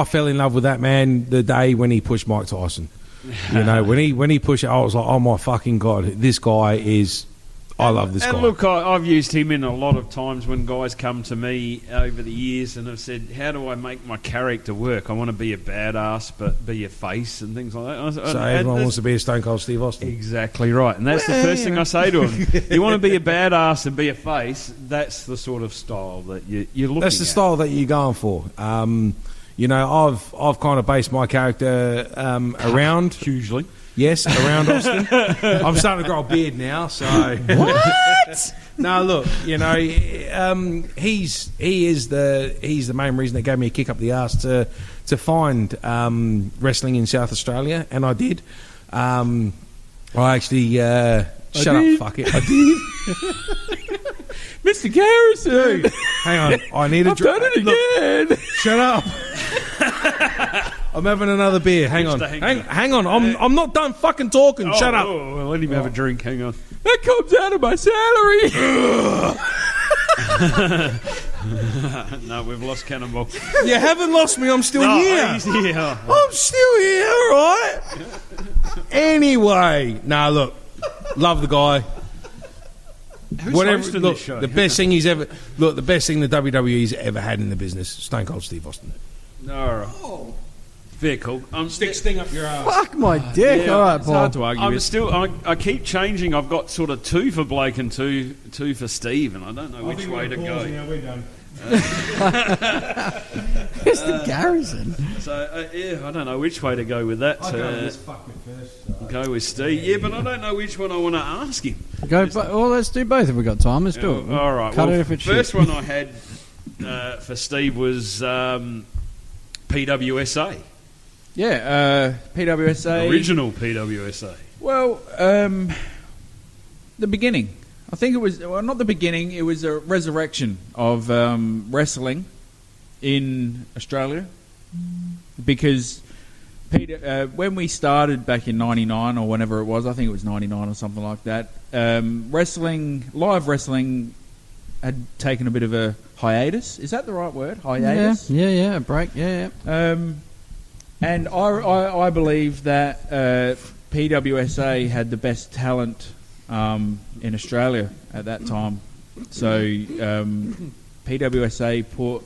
fell in love with that man the day when he pushed Mike Tyson. When he pushed it, I was like, oh my fucking god, this guy is. I love this guy. And look, I've used him in a lot of times when guys come to me over the years and have said, how do I make my character work? I want to be a badass, but be a face and things like that. So everyone wants to be a Stone Cold Steve Austin. Exactly right. And that's the first thing I say to him. You want to be a badass and be a face, that's the sort of style that you're looking at. That's the style that you're going for. I've kind of based my character around... Hugely. Yes, around Austin. I'm starting to grow a beard now, so what? No, look, he is the main reason that gave me a kick up the arse to find wrestling in South Australia, and I did. I actually shut up, fuck it, I did. Mr. Garrison! Hang on, I need a drink. Done it again! Shut up. I'm having another beer. Hang on. Hang on. I'm not done fucking talking. Shut up. Oh, well, let him have a drink. Hang on. That comes out of my salary! No, we've lost Cannibal. You haven't lost me. I'm still here. He's here. I'm still here, all right? Anyway. Nah, look. Love the guy. Who's hosting Look, this show? the best thing the best thing the WWE's ever had in the business, Stone Cold Steve Austin. All right. Very cool. Stick Sting up your ass. Fuck my dick. Yeah, All right, It's hard Paul. to argue I'm with. still. I keep changing. I've got sort of 2 for Blake and two for Steve, and I don't know which way to go. We're done. Mr. Garrison. So yeah, I don't know which way to go with that. Go with Steve. Yeah, but I don't know which one I want to ask him. Well, let's do both if we've got time. Let's do it. All right. Cut Well, it if it's first shit. one I had for Steve was PWSA. Yeah, PWSA. Original PWSA. Well, the beginning. I think it was, well, not the beginning, it was a resurrection of wrestling in Australia. Because when we started back in 99 or whenever it was, I think it was 99 or something like that, live wrestling had taken a bit of a hiatus. Is that the right word? Hiatus? Yeah, a break, yeah. And I believe that PWSA had the best talent in Australia at that time. So PWSA put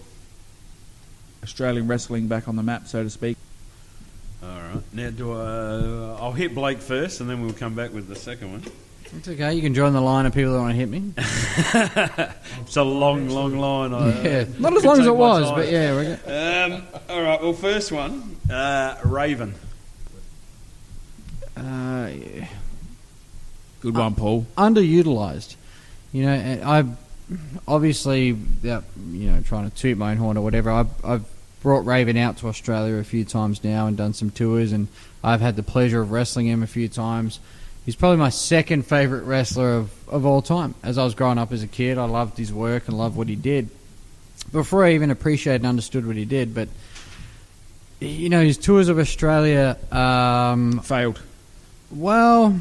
Australian wrestling back on the map, so to speak. All right. Now, I'll hit Blake first, and then we'll come back with the second one. It's okay. You can join the line of people that want to hit me. It's a long, long line. Not as long as it was, but yeah. All right. Well, first one, Raven. Yeah. Good one, Paul. Underutilized. You know, and I obviously, trying to toot my own horn or whatever. I've brought Raven out to Australia a few times now and done some tours, and I've had the pleasure of wrestling him a few times. He's probably my second favourite wrestler of all time. As I was growing up as a kid, I loved his work and loved what he did. Before I even appreciated and understood what he did, but his tours of Australia Failed. Well,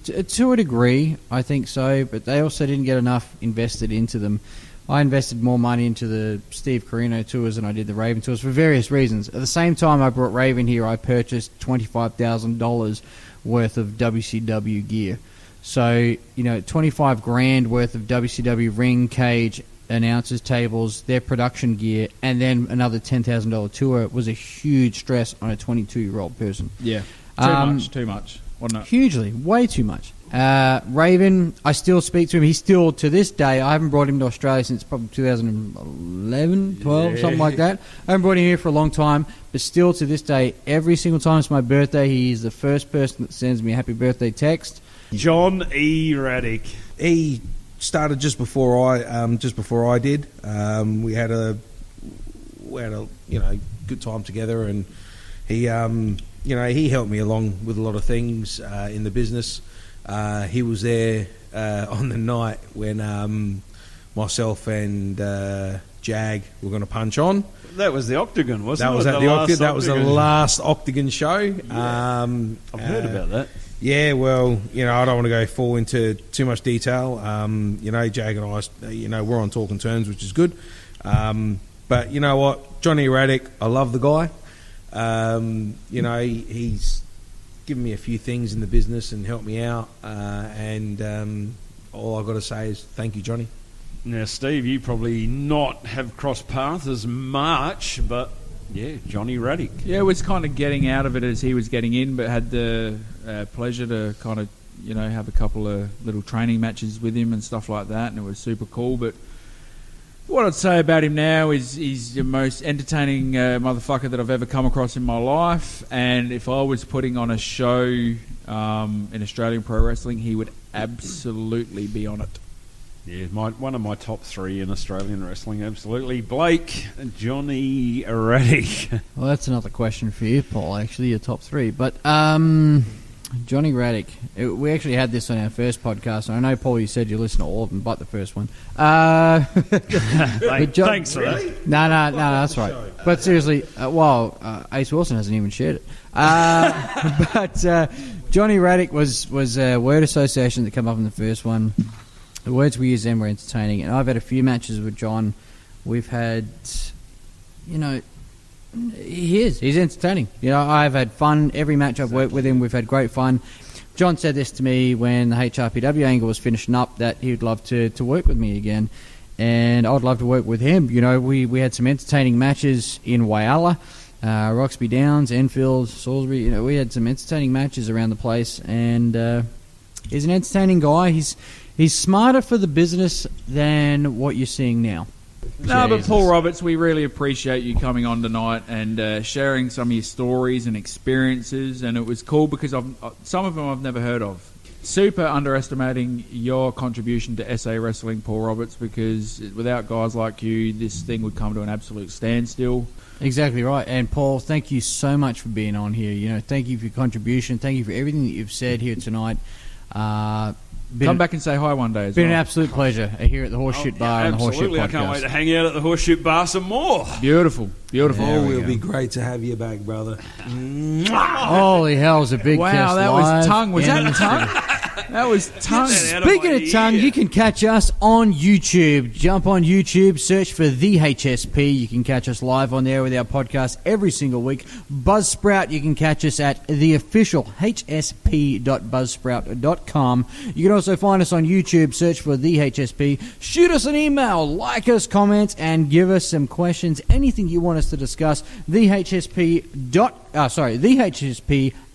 to a degree, I think so, but they also didn't get enough invested into them. I invested more money into the Steve Corino tours than I did the Raven tours for various reasons. At the same time I brought Raven here, I purchased $25,000 worth of WCW gear. So, $25,000 worth of WCW ring, cage, announcers tables, their production gear, and then another $10,000 tour was a huge stress on a 22-year-old person. Yeah. Too much. Wasn't it? Hugely. Way too much. Raven, I still speak to him. He's still, to this day, I haven't brought him to Australia since probably 2011, 12, something like that. I haven't brought him here for a long time, but still to this day, every single time it's my birthday, he is the first person that sends me a happy birthday text. John E. Raddick. He started just before I did. We had a good time together, and he helped me along with a lot of things in the business. He was there on the night when myself and Jag were going to punch on. That was the Octagon, wasn't that it? Was at the Octagon. That was the last Octagon show. Yeah. I've heard about that. Yeah, well, I don't want to fall into too much detail. Jag and I, we're on talking terms, which is good. But you know what? Johnny Raddick, I love the guy. He's given me a few things in the business and helped me out. And all I've got to say is thank you, Johnny. Now, Steve, you probably not have crossed paths as much, but yeah, Johnny Raddick. Yeah, it was kind of getting out of it as he was getting in, but had the pleasure to kind of, have a couple of little training matches with him and stuff like that, and it was super cool. But what I'd say about him now is he's the most entertaining motherfucker that I've ever come across in my life, and if I was putting on a show in Australian pro wrestling, he would absolutely be on it. Yeah, one of my top three in Australian wrestling, absolutely. Blake, Johnny Raddick. Well, that's another question for you, Paul, actually, your top three. But Johnny Raddick, we actually had this on our first podcast, and I know, Paul, you said you listen to all of them but the first one. Thanks for that. No, that's right. But seriously, Ace Wilson hasn't even shared it. But Johnny Raddick was a word association that came up in the first one. The words we used then were entertaining, and I've had a few matches with John. We've had, he's entertaining. I've had fun. Every match I've worked with him, we've had great fun. John said this to me when the HRPW angle was finishing up, that he would love to work with me again, and I'd love to work with him. We had some entertaining matches in Whyalla, Roxby Downs, Enfield, Salisbury. We had some entertaining matches around the place, and he's an entertaining guy. He's smarter for the business than what you're seeing now. No, but Paul Roberts, we really appreciate you coming on tonight and sharing some of your stories and experiences, and it was cool because some of them I've never heard of. Super underestimating your contribution to SA Wrestling, Paul Roberts, because without guys like you, this thing would come to an absolute standstill. Exactly right. And Paul, thank you so much for being on here. Thank you for your contribution. Thank you for everything that you've said here tonight. Come back and say hi one day as well. It's been an absolute pleasure here at the Horseshit Bar and the Horseshit Podcast. Absolutely, I can't wait to hang out at the Horseshit Bar some more. Beautiful. Oh, it'll be great to have you back, brother. Holy hell, it was a big kiss. Wow, that was tongue. Was that tongue? That was tongue. Get that out of Speaking my of tongue, ear. you can catch us on YouTube. Jump on YouTube, search for The HSP. You can catch us live on there with our podcast every single week. Buzzsprout, you can catch us at the official hsp.buzzsprout.com. You can also find us on YouTube, search for The HSP. Shoot us an email, like us, comment, and give us some questions. Anything you want us to discuss, thehsp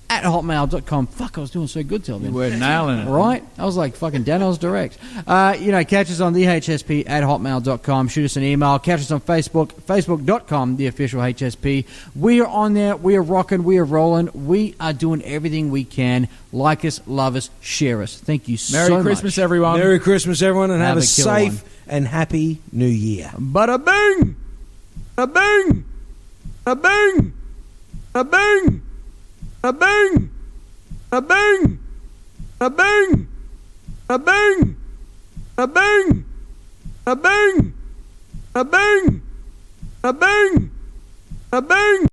at hotmail.com. Fuck, I was doing so good till then. We're nailing it. Right? I was like fucking Daniels Direct. Catch us on thehsp at hotmail.com. Shoot us an email. Catch us on Facebook, facebook.com, the official HSP. We are on there. We are rocking. We are rolling. We are doing everything we can. Like us, love us, share us. Thank you so much. Merry Christmas, everyone. Merry Christmas, everyone, and have Have a a killer safe one. and happy New Year. Bada bing! A bing! A bing! A bing! A bing! A bing! A bing! A bing! A bing! A bing! A bing! A bing! A bing!